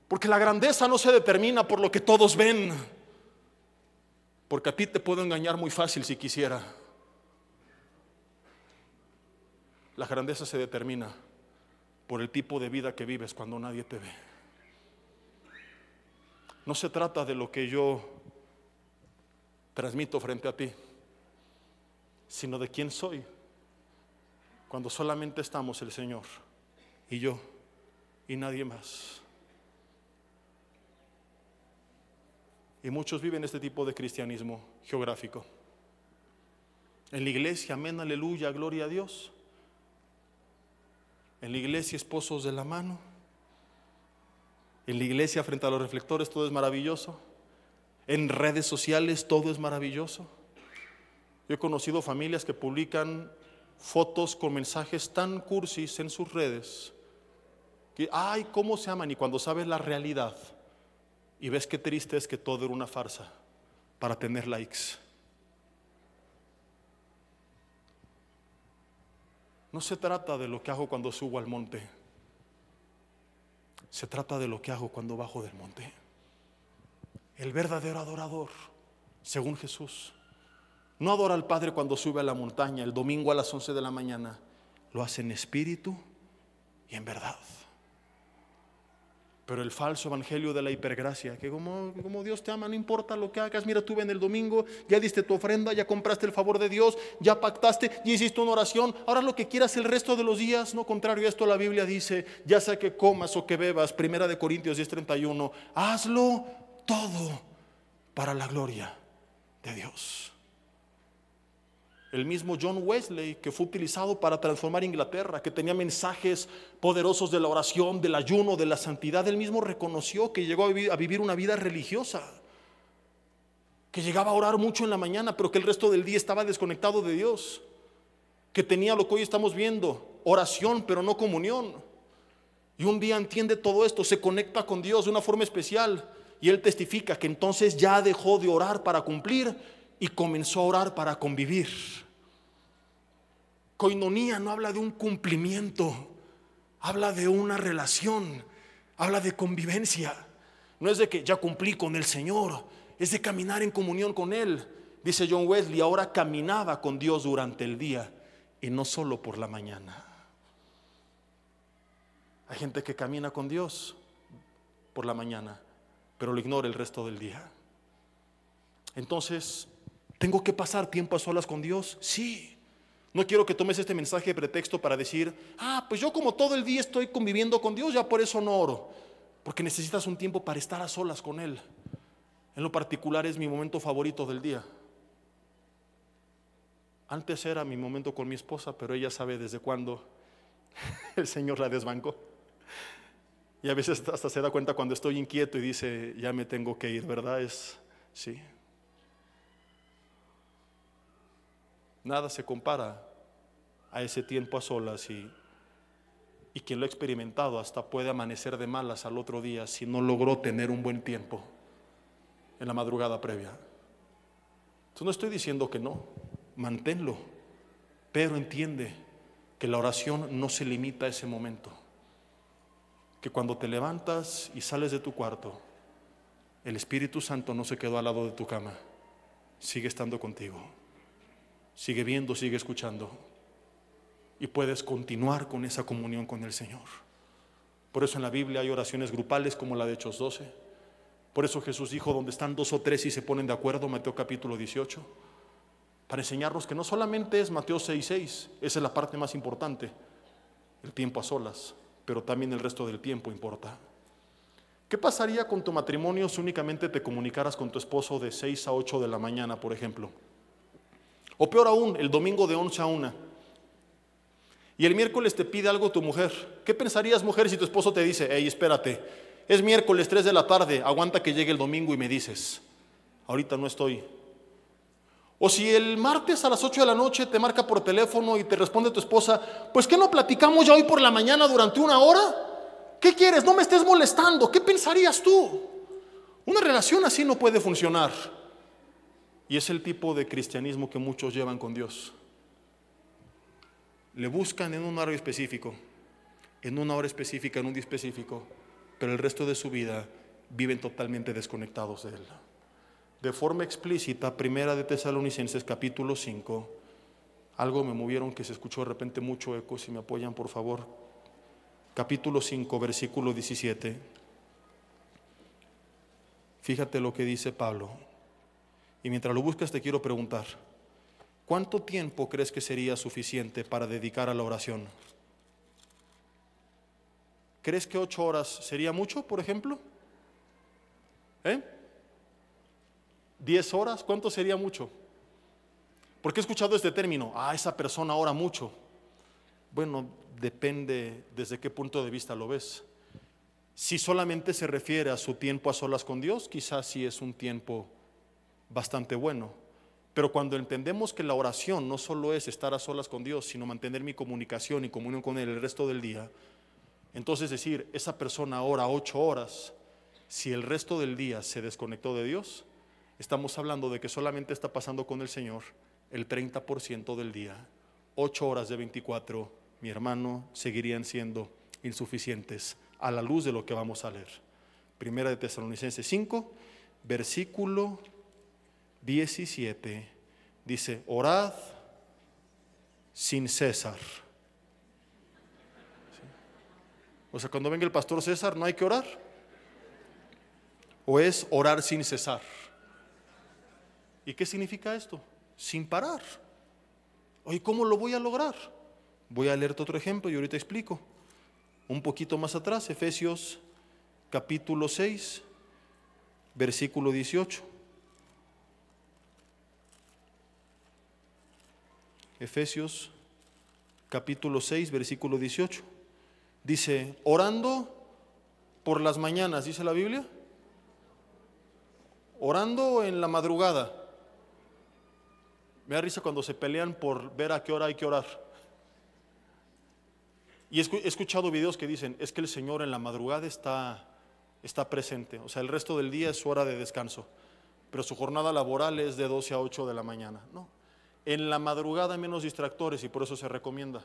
Porque la grandeza no se determina por lo que todos ven, porque a ti te puedo engañar muy fácil si quisiera. La grandeza se determina por el tipo de vida que vives cuando nadie te ve. No se trata de lo que yo transmito frente a ti, sino de quién soy cuando solamente estamos el Señor y yo y nadie más. Y muchos viven este tipo de cristianismo geográfico. En la iglesia, amén, aleluya, gloria a Dios. En la iglesia, esposos de la mano. En la iglesia, frente a los reflectores, todo es maravilloso. En redes sociales, todo es maravilloso. Yo he conocido familias que publican fotos con mensajes tan cursis en sus redes que, ay, cómo se aman. Y cuando sabes la realidad y ves qué triste es que todo era una farsa para tener likes. No se trata de lo que hago cuando subo al monte. Se trata de lo que hago cuando bajo del monte. El verdadero adorador, según Jesús, no adora al Padre cuando sube a la montaña el domingo a las 11 de la mañana. Lo hace en espíritu y en verdad. Pero el falso evangelio de la hipergracia, que como Dios te ama, no importa lo que hagas. Mira, tú ven el domingo, ya diste tu ofrenda, ya compraste el favor de Dios, ya pactaste, ya hiciste una oración. Ahora lo que quieras el resto de los días. No, contrario a esto, la Biblia dice, ya sea que comas o que bebas, 1 Corintios 10:31, hazlo todo para la gloria de Dios. El mismo John Wesley, que fue utilizado para transformar Inglaterra, que tenía mensajes poderosos de la oración, del ayuno, de la santidad, él mismo reconoció que llegó a vivir una vida religiosa, que llegaba a orar mucho en la mañana, pero que el resto del día estaba desconectado de Dios, que tenía lo que hoy estamos viendo, oración pero no comunión. Y un día entiende todo esto, se conecta con Dios de una forma especial, y él testifica que entonces ya dejó de orar para cumplir y comenzó a orar para convivir. Koinonía no habla de un cumplimiento, habla de una relación, habla de convivencia. No es de que ya cumplí con el Señor, es de caminar en comunión con Él. Dice John Wesley, ahora caminaba con Dios durante el día y no solo por la mañana. Hay gente que camina con Dios por la mañana, pero lo ignora el resto del día. Entonces, ¿tengo que pasar tiempo a solas con Dios? Sí. No quiero que tomes este mensaje de pretexto para decir, pues yo como todo el día estoy conviviendo con Dios, ya por eso no oro. Porque necesitas un tiempo para estar a solas con Él. En lo particular es mi momento favorito del día. Antes era mi momento con mi esposa, pero ella sabe desde cuándo el Señor la desbancó. Y a veces hasta se da cuenta cuando estoy inquieto y dice, ya me tengo que ir, ¿verdad? Sí. Nada se compara a ese tiempo a solas, y quien lo ha experimentado hasta puede amanecer de malas al otro día si no logró tener un buen tiempo en la madrugada previa. Entonces no estoy diciendo que no, manténlo, pero entiende que la oración no se limita a ese momento, que cuando te levantas y sales de tu cuarto, el Espíritu Santo no se quedó al lado de tu cama, sigue estando contigo, sigue viendo, sigue escuchando, y puedes continuar con esa comunión con el Señor. Por eso en la Biblia hay oraciones grupales como la de Hechos 12. Por eso Jesús dijo, donde están 2 o 3 y se ponen de acuerdo, Mateo capítulo 18, para enseñarnos que no solamente es Mateo 6:6, esa es la parte más importante, el tiempo a solas, pero también el resto del tiempo importa. ¿Qué pasaría con tu matrimonio si únicamente te comunicaras con tu esposo de 6 a 8 de la mañana, por ejemplo? O peor aún, el domingo de 11 a 1. Y el miércoles te pide algo tu mujer. ¿Qué pensarías, mujer, si tu esposo te dice, hey, espérate, es miércoles 3 de la tarde, aguanta que llegue el domingo y me dices, ahorita no estoy? O si el martes a las 8 de la noche te marca por teléfono y te responde tu esposa, pues ¿qué no platicamos ya hoy por la mañana durante 1 hora? ¿Qué quieres? No me estés molestando. ¿Qué pensarías tú? Una relación así no puede funcionar. Y es el tipo de cristianismo que muchos llevan con Dios. Le buscan en un horario específico, en una hora específica, en un día específico, pero el resto de su vida viven totalmente desconectados de Él. De forma explícita, Primera de Tesalonicenses capítulo 5, algo me movieron que se escuchó de repente mucho eco, si me apoyan por favor. Capítulo 5, versículo 17. Fíjate lo que dice Pablo. Y mientras lo buscas te quiero preguntar, ¿cuánto tiempo crees que sería suficiente para dedicar a la oración? ¿Crees que 8 horas sería mucho, por ejemplo? 10 horas, ¿cuánto sería mucho? Porque he escuchado este término, esa persona ora mucho. Bueno, depende desde qué punto de vista lo ves. Si solamente se refiere a su tiempo a solas con Dios, quizás sí es un tiempo bastante bueno. Pero cuando entendemos que la oración no solo es estar a solas con Dios, sino mantener mi comunicación y comunión con Él el resto del día, entonces decir, esa persona ora 8 horas, si el resto del día se desconectó de Dios, estamos hablando de que solamente está pasando con el Señor el 30% del día. 8 horas de 24, mi hermano, seguirían siendo insuficientes a la luz de lo que vamos a leer. Primera de Tesalonicenses 5, versículo 17, dice, orad sin cesar. ¿Sí? O sea, cuando venga el pastor César, ¿no hay que orar? ¿O es orar sin cesar? ¿Y qué significa esto? Sin parar. Oye, ¿cómo lo voy a lograr? Voy a leerte otro ejemplo y ahorita explico. Un poquito más atrás, Efesios capítulo 6, versículo 18. Efesios capítulo 6, versículo 18. Dice, orando por las mañanas, dice la Biblia. Orando en la madrugada. Me da risa cuando se pelean por ver a qué hora hay que orar. Y he escuchado videos que dicen, es que el Señor en la madrugada está presente. O sea, el resto del día es su hora de descanso. Pero su jornada laboral es de 12 a 8 de la mañana. No. En la madrugada hay menos distractores y por eso se recomienda.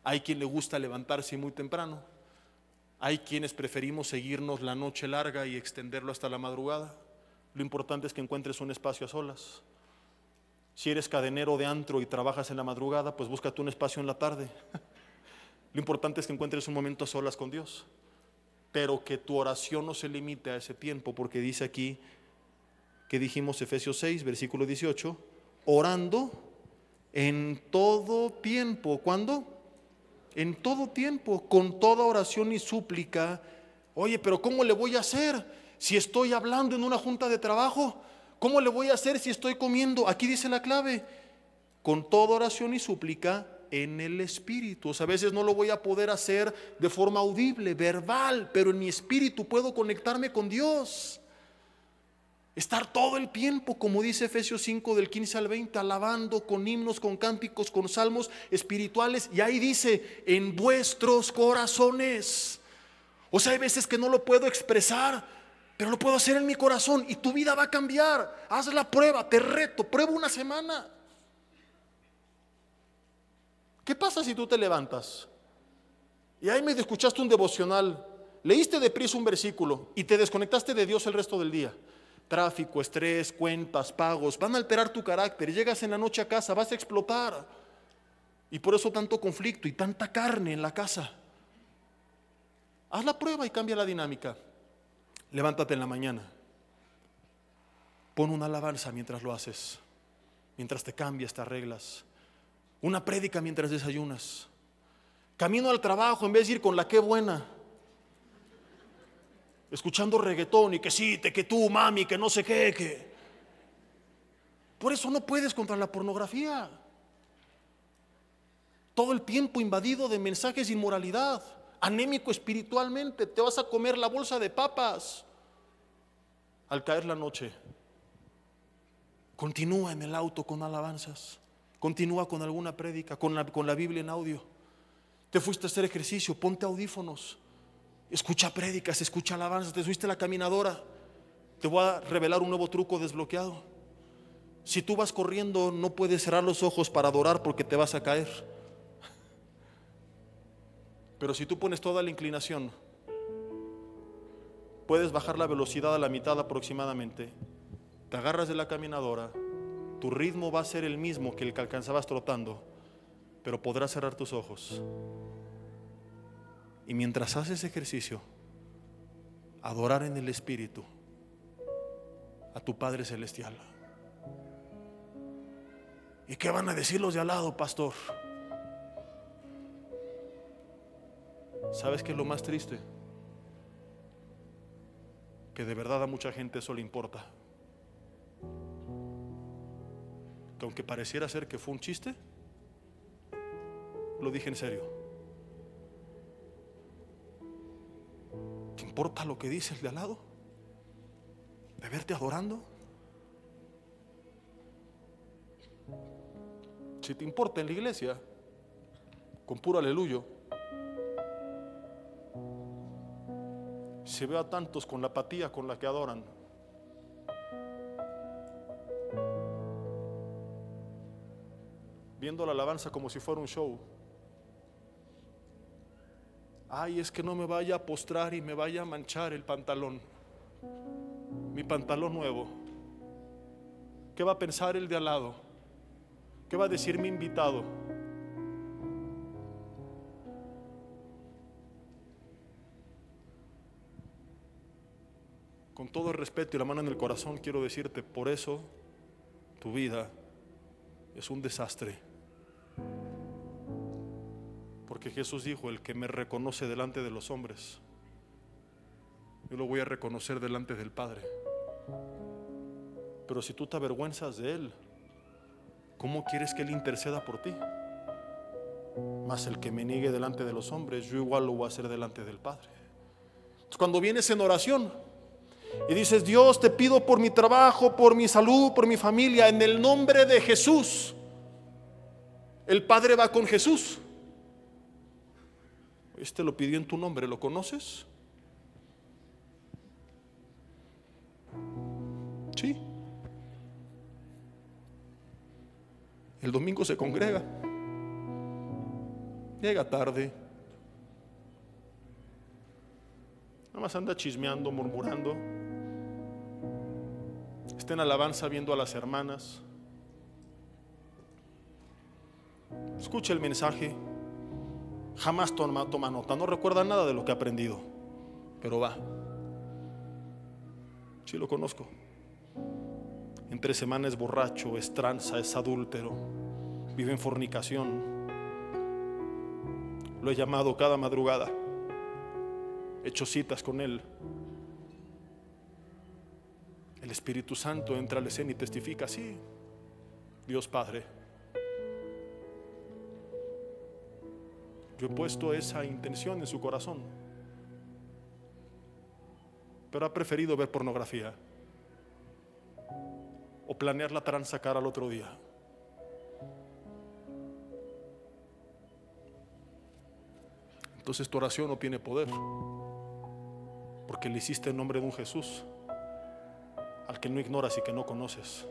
Hay quien le gusta levantarse muy temprano. Hay quienes preferimos seguirnos la noche larga y extenderlo hasta la madrugada. Lo importante es que encuentres un espacio a solas. Si eres cadenero de antro y trabajas en la madrugada, pues búscate un espacio en la tarde. Lo importante es que encuentres un momento a solas con Dios. Pero que tu oración no se limite a ese tiempo, porque dice aquí, que dijimos Efesios 6, versículo 18, orando en todo tiempo. ¿Cuándo? En todo tiempo, con toda oración y súplica. Oye, pero ¿cómo le voy a hacer si estoy hablando en una junta de trabajo? ¿Cómo le voy a hacer si estoy comiendo? Aquí dice la clave, con toda oración y súplica en el espíritu. O sea, a veces no lo voy a poder hacer de forma audible, verbal, pero en mi espíritu puedo conectarme con Dios. Estar todo el tiempo, como dice Efesios 5 del 15 al 20, alabando con himnos, con cánticos, con salmos espirituales. Y ahí dice, en vuestros corazones. O sea, hay veces que no lo puedo expresar, pero lo puedo hacer en mi corazón y tu vida va a cambiar. Haz la prueba, te reto, prueba una semana. ¿Qué pasa si tú te levantas y ahí medio escuchaste un devocional, leíste deprisa un versículo y te desconectaste de Dios el resto del día? Tráfico, estrés, cuentas, pagos, van a alterar tu carácter. Llegas en la noche a casa, vas a explotar. Y por eso tanto conflicto y tanta carne en la casa. Haz la prueba y cambia la dinámica. Levántate en la mañana. Pon una alabanza mientras lo haces, mientras te cambias, te arreglas. Una prédica mientras desayunas. Camino al trabajo, en vez de ir con la qué buena, escuchando reggaetón y que sí, que tú, mami, que no sé qué, que... Por eso no puedes contra la pornografía. Todo el tiempo invadido de mensajes de inmoralidad, anémico espiritualmente, te vas a comer la bolsa de papas. Al caer la noche, continúa en el auto con alabanzas, continúa con alguna prédica, con la Biblia en audio. Te fuiste a hacer ejercicio, ponte audífonos, escucha prédicas, escucha alabanzas. Te subiste a la caminadora, te voy a revelar un nuevo truco desbloqueado. Si tú vas corriendo, no puedes cerrar los ojos para adorar porque te vas a caer. Pero si tú pones toda la inclinación, puedes bajar la velocidad a la mitad aproximadamente. Te agarras de la caminadora, tu ritmo va a ser el mismo que el que alcanzabas trotando, pero podrás cerrar tus ojos. Y mientras haces ejercicio, adorar en el Espíritu a tu Padre Celestial. ¿Y qué van a decir los de al lado, pastor? ¿Sabes qué es lo más triste? Que de verdad a mucha gente eso le importa. Que aunque pareciera ser que fue un chiste, lo dije en serio. ¿Te importa lo que dice el de al lado? ¿De verte adorando? Si te importa en la iglesia, con puro aleluyo, se ve a tantos con la apatía con la que adoran. Viendo la alabanza como si fuera un show. Ay, es que no me vaya a postrar y me vaya a manchar el pantalón, mi pantalón nuevo. ¿Qué va a pensar el de al lado? ¿Qué va a decir mi invitado? Con todo el respeto y la mano en el corazón, quiero decirte, por eso tu vida es un desastre. Porque Jesús dijo: el que me reconoce delante de los hombres, yo lo voy a reconocer delante del Padre. Pero si tú te avergüenzas de Él, ¿cómo quieres que Él interceda por ti? Mas el que me niegue delante de los hombres, yo igual lo voy a hacer delante del Padre. Entonces, cuando vienes en oración y dices: Dios, te pido por mi trabajo, por mi salud, por mi familia, en el nombre de Jesús, el Padre va con Jesús. Este lo pidió en tu nombre, ¿lo conoces? Sí. El domingo se congrega, llega tarde, nada más anda chismeando, murmurando, está en alabanza viendo a las hermanas, escucha el mensaje, jamás toma nota, no recuerda nada de lo que ha aprendido, pero va. Sí, lo conozco. Entre semana es borracho, es tranza, es adúltero, vive en fornicación. Lo he llamado cada madrugada, he hecho citas con él. El Espíritu Santo entra a la escena y testifica: sí, Dios Padre, yo he puesto esa intención en su corazón, pero ha preferido ver pornografía o planear la tranza cara al otro día. Entonces tu oración no tiene poder, porque le hiciste en nombre de un Jesús al que no ignoras y que no conoces.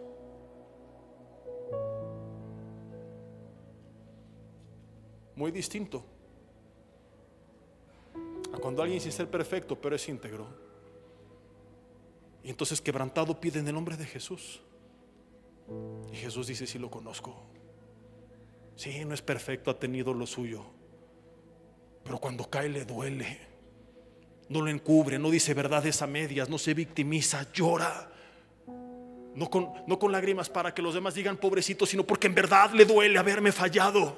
muy distinto a cuando alguien sin ser perfecto pero es íntegro. Y entonces quebrantado pide en el nombre de Jesús. Y Jesús dice: sí lo conozco. Sí, no es perfecto, ha tenido lo suyo, pero cuando cae le duele. No lo encubre, no dice verdades a medias, no se victimiza, llora. No con lágrimas para que los demás digan pobrecito, sino porque en verdad le duele haberme fallado.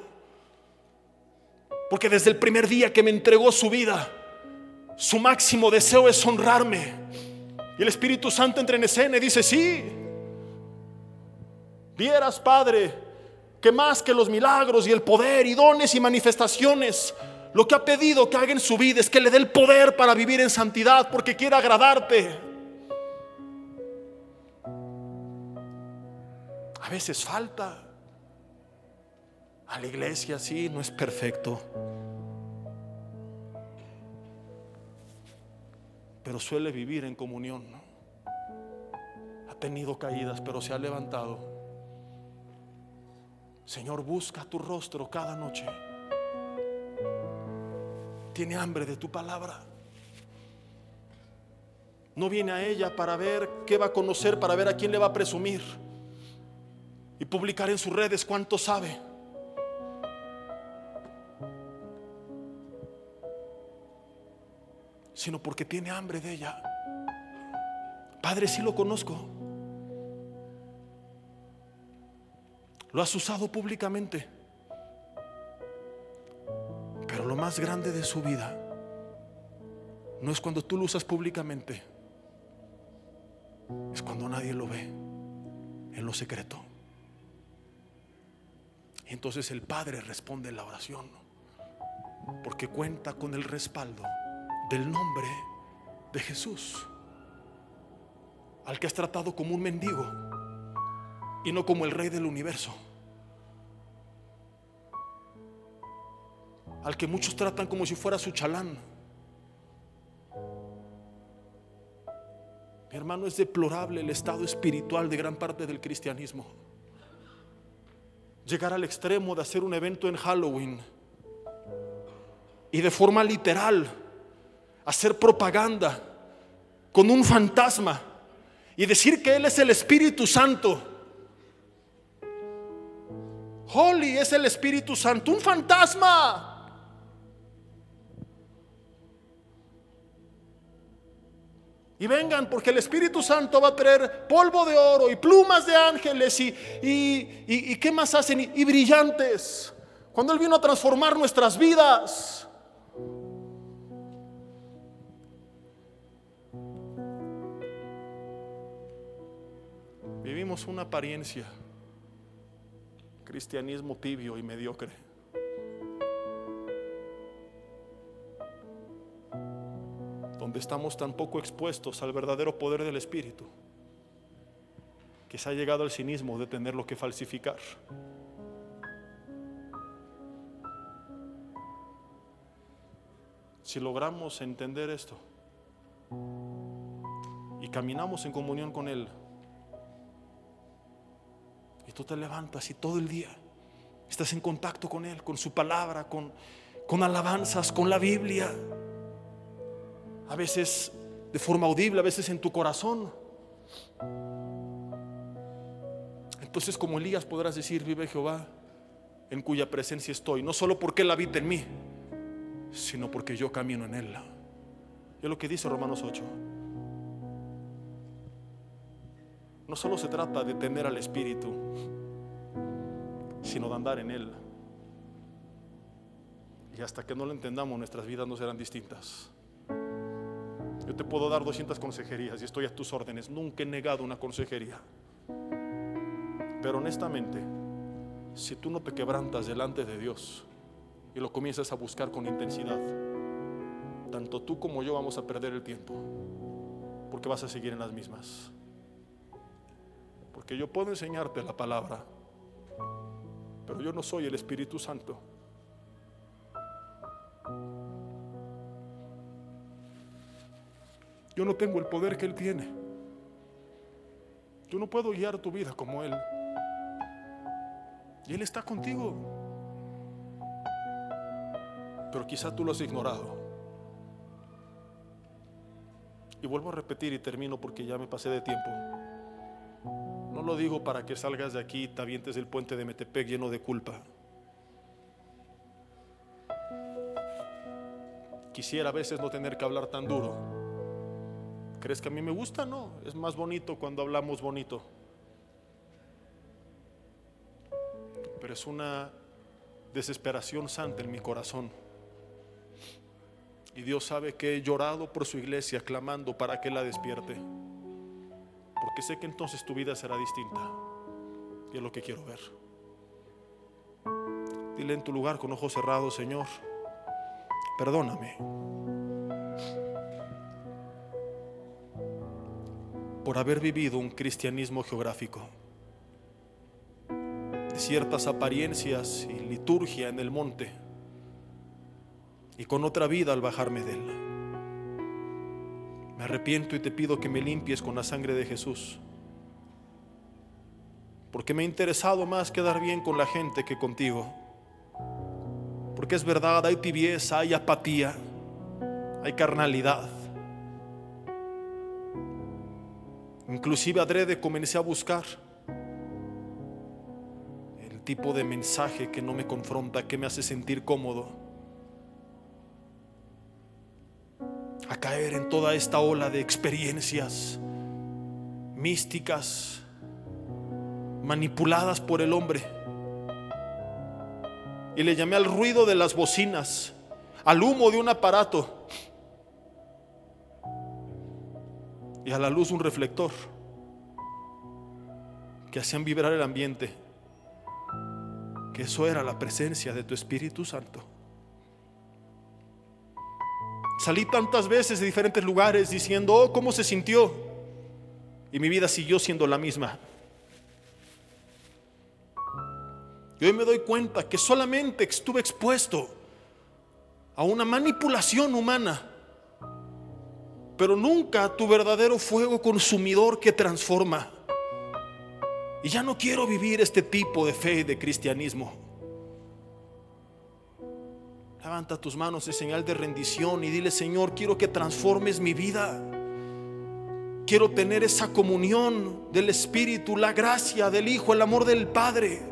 Porque desde el primer día que me entregó su vida, su máximo deseo es honrarme. Y el Espíritu Santo entra en escena y dice: sí, vieras, Padre, que más que los milagros y el poder y dones y manifestaciones, lo que ha pedido que haga en su vida es que le dé el poder para vivir en santidad, porque quiere agradarte. A veces falta a la iglesia, sí, no es perfecto, pero suele vivir en comunión, ¿no? Ha tenido caídas, pero se ha levantado. Señor, busca tu rostro cada noche. Tiene hambre de tu palabra. No viene a ella para ver qué va a conocer, para ver a quién le va a presumir y publicar en sus redes cuánto sabe. Sino porque tiene hambre de ella. Padre, sí lo conozco. Lo has usado públicamente, pero lo más grande de su vida no es cuando tú lo usas públicamente, es cuando nadie lo ve, en lo secreto. Y entonces el Padre responde en la oración, porque cuenta con el respaldo del nombre de Jesús, al que has tratado como un mendigo y no como el Rey del universo, al que muchos tratan como si fuera su chalán. Mi hermano, es deplorable el estado espiritual de gran parte del cristianismo. Llegar al extremo de hacer un evento en Halloween y de forma literal hacer propaganda con un fantasma y decir que Él es el Espíritu Santo. Holy es el Espíritu Santo, un fantasma. Y vengan, porque el Espíritu Santo va a traer polvo de oro y plumas de ángeles y ¿qué más hacen? Y brillantes. Cuando Él vino a transformar nuestras vidas. Vivimos una apariencia, cristianismo tibio y mediocre. Donde estamos tan poco expuestos al verdadero poder del Espíritu, que se ha llegado al cinismo de tenerlo que falsificar. Si logramos entender esto y caminamos en comunión con Él, y tú te levantas y todo el día estás en contacto con Él, con su palabra, con alabanzas, con la Biblia, a veces de forma audible, a veces en tu corazón, entonces como Elías podrás decir: vive Jehová, en cuya presencia estoy, no solo porque Él habita en mí, sino porque yo camino en Él. Es lo que dice Romanos 8. No solo se trata de tener al Espíritu, sino de andar en Él. Y hasta que no lo entendamos, nuestras vidas no serán distintas. Yo te puedo dar 200 consejerías y estoy a tus órdenes. Nunca he negado una consejería. Pero honestamente, si tú no te quebrantas delante de Dios y lo comienzas a buscar con intensidad, tanto tú como yo vamos a perder el tiempo, porque vas a seguir en las mismas. Porque yo puedo enseñarte la palabra, pero yo no soy el Espíritu Santo. Yo no tengo el poder que Él tiene. Yo no puedo guiar tu vida como Él. Y Él está contigo. pero quizá tú lo has ignorado. Y vuelvo a repetir y termino porque ya me pasé de tiempo. No lo digo para que salgas de aquí y te avientes del puente de Metepec lleno de culpa. Quisiera a veces no tener que hablar tan duro. ¿Crees que a mí me gusta? No, es más bonito cuando hablamos bonito. Pero es una desesperación santa en mi corazón. Y Dios sabe que he llorado por su iglesia, clamando para que la despierte, porque sé que entonces tu vida será distinta. Y es lo que quiero ver. Dile en tu lugar con ojos cerrados: Señor, perdóname por haber vivido un cristianismo geográfico, de ciertas apariencias y liturgia en el monte, y con otra vida al bajarme de él. Me arrepiento y te pido que me limpies con la sangre de Jesús, porque me ha interesado más quedar bien con la gente que contigo. Porque es verdad, hay tibieza, hay apatía, hay carnalidad. Inclusive adrede comencé a buscar el tipo de mensaje que no me confronta, que me hace sentir cómodo, a caer en toda esta ola de experiencias místicas manipuladas por el hombre. Y le llamé al ruido de las bocinas, al humo de un aparato y a la luz de un reflector que hacían vibrar el ambiente, que eso era la presencia de tu Espíritu Santo. Salí tantas veces de diferentes lugares diciendo: oh, ¿cómo se sintió? Y mi vida siguió siendo la misma. Y hoy me doy cuenta que solamente estuve expuesto a una manipulación humana, pero nunca a tu verdadero fuego consumidor que transforma. Y ya no quiero vivir este tipo de fe y de cristianismo. Levanta tus manos en señal de rendición y dile: Señor, quiero que transformes mi vida. Quiero tener esa comunión del Espíritu, la gracia del Hijo, el amor del Padre.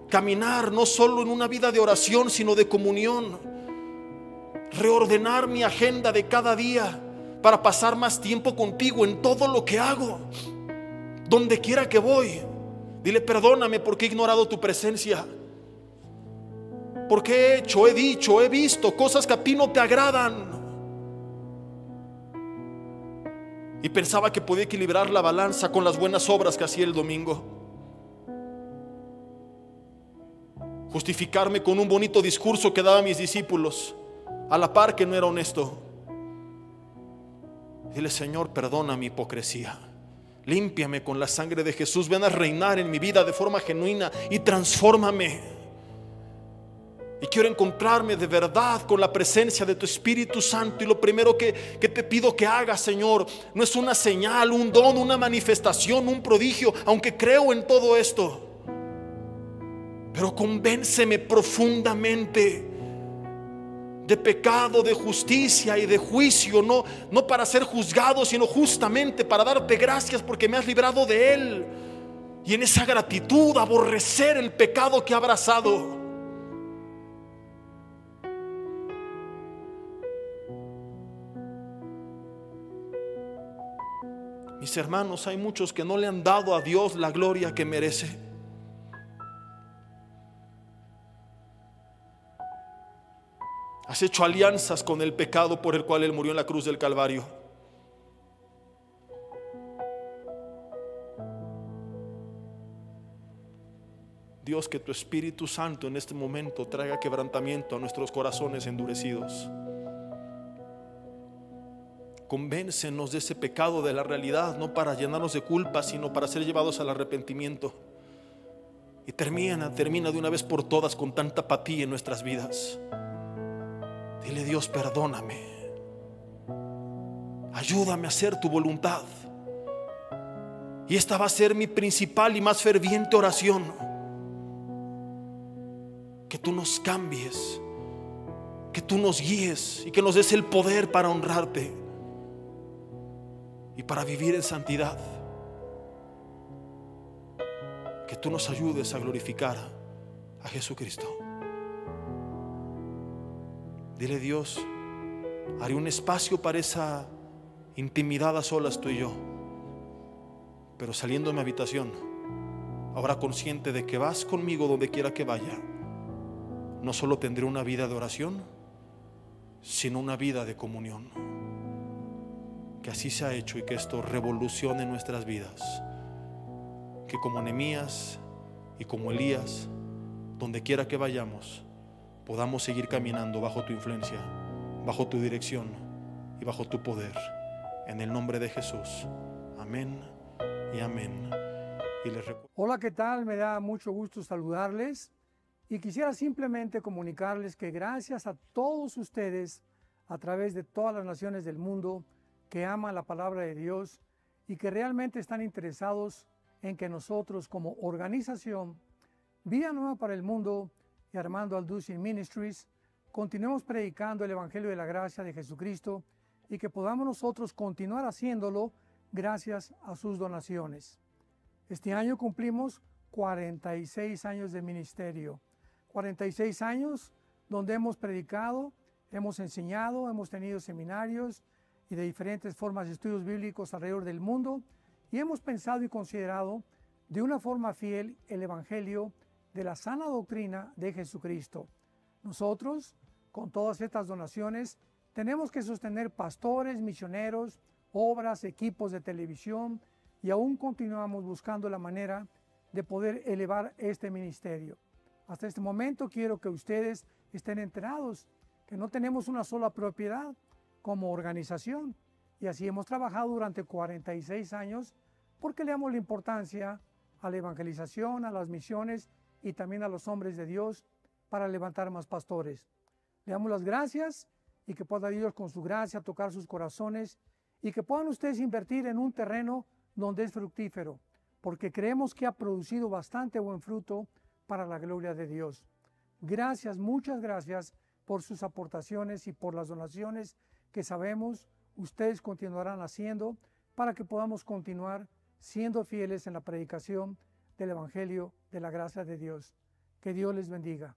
Caminar no solo en una vida de oración, sino de comunión. Reordenar mi agenda de cada día para pasar más tiempo contigo en todo lo que hago, donde quiera que voy. Dile: perdóname porque he ignorado tu presencia, porque he hecho, he dicho, he visto cosas que a ti no te agradan, y pensaba que podía equilibrar la balanza con las buenas obras que hacía el domingo, justificarme con un bonito discurso que daba a mis discípulos, a la par que no era honesto. Dile: Señor, perdona mi hipocresía, límpiame con la sangre de Jesús, ven a reinar en mi vida de forma genuina y transfórmame. Y quiero encontrarme de verdad con la presencia de tu Espíritu Santo. Y lo primero que te pido que hagas, Señor, no es una señal, un don, una manifestación, un prodigio, aunque creo en todo esto, pero convénceme profundamente de pecado, de justicia y de juicio, no para ser juzgado, sino justamente para darte gracias porque me has librado de él, y en esa gratitud aborrecer el pecado que ha abrazado. Mis hermanos, hay muchos que no le han dado a Dios la gloria que merece. Has hecho alianzas con el pecado por el cual Él murió en la cruz del Calvario. Dios, que tu Espíritu Santo en este momento traiga quebrantamiento a nuestros corazones endurecidos. Convéncenos de ese pecado, de la realidad, no para llenarnos de culpa, sino para ser llevados al arrepentimiento. Y termina de una vez por todas con tanta apatía en nuestras vidas. Dile: Dios, perdóname, ayúdame a hacer tu voluntad. Y esta va a ser mi principal y más ferviente oración: que tú nos cambies que tú nos guíes y que nos des el poder para honrarte y para vivir en santidad. Que tú nos ayudes a glorificar a Jesucristo. Dile: Dios, haré un espacio para esa intimidad a solas tú y yo, pero saliendo de mi habitación, ahora consciente de que vas conmigo donde quiera que vaya, no solo tendré una vida de oración, sino una vida de comunión. Que así se ha hecho y que esto revolucione nuestras vidas. Que como Nehemías y como Elías, donde quiera que vayamos, podamos seguir caminando bajo tu influencia, bajo tu dirección y bajo tu poder. En el nombre de Jesús. Amén y amén. Hola, ¿qué tal? Me da mucho gusto saludarles y quisiera simplemente comunicarles que gracias a todos ustedes a través de todas las naciones del mundo que aman la palabra de Dios y que realmente están interesados en que nosotros como organización Vida Nueva para el Mundo y Armando Alducin Ministries continuemos predicando el Evangelio de la Gracia de Jesucristo y que podamos nosotros continuar haciéndolo gracias a sus donaciones. Este año cumplimos 46 años de ministerio, 46 años donde hemos predicado, hemos enseñado, hemos tenido seminarios y de diferentes formas de estudios bíblicos alrededor del mundo y hemos pensado y considerado de una forma fiel el Evangelio de la sana doctrina de Jesucristo. Nosotros, con todas estas donaciones, tenemos que sostener pastores, misioneros, obras, equipos de televisión y aún continuamos buscando la manera de poder elevar este ministerio. Hasta este momento quiero que ustedes estén enterados que no tenemos una sola propiedad como organización y así hemos trabajado durante 46 años porque le damos la importancia a la evangelización, a las misiones y también a los hombres de Dios para levantar más pastores. Le damos las gracias y que pueda Dios con su gracia tocar sus corazones y que puedan ustedes invertir en un terreno donde es fructífero, porque creemos que ha producido bastante buen fruto para la gloria de Dios. Gracias, muchas gracias por sus aportaciones y por las donaciones que sabemos ustedes continuarán haciendo para que podamos continuar siendo fieles en la predicación del Evangelio de la gracia de Dios. Que Dios les bendiga.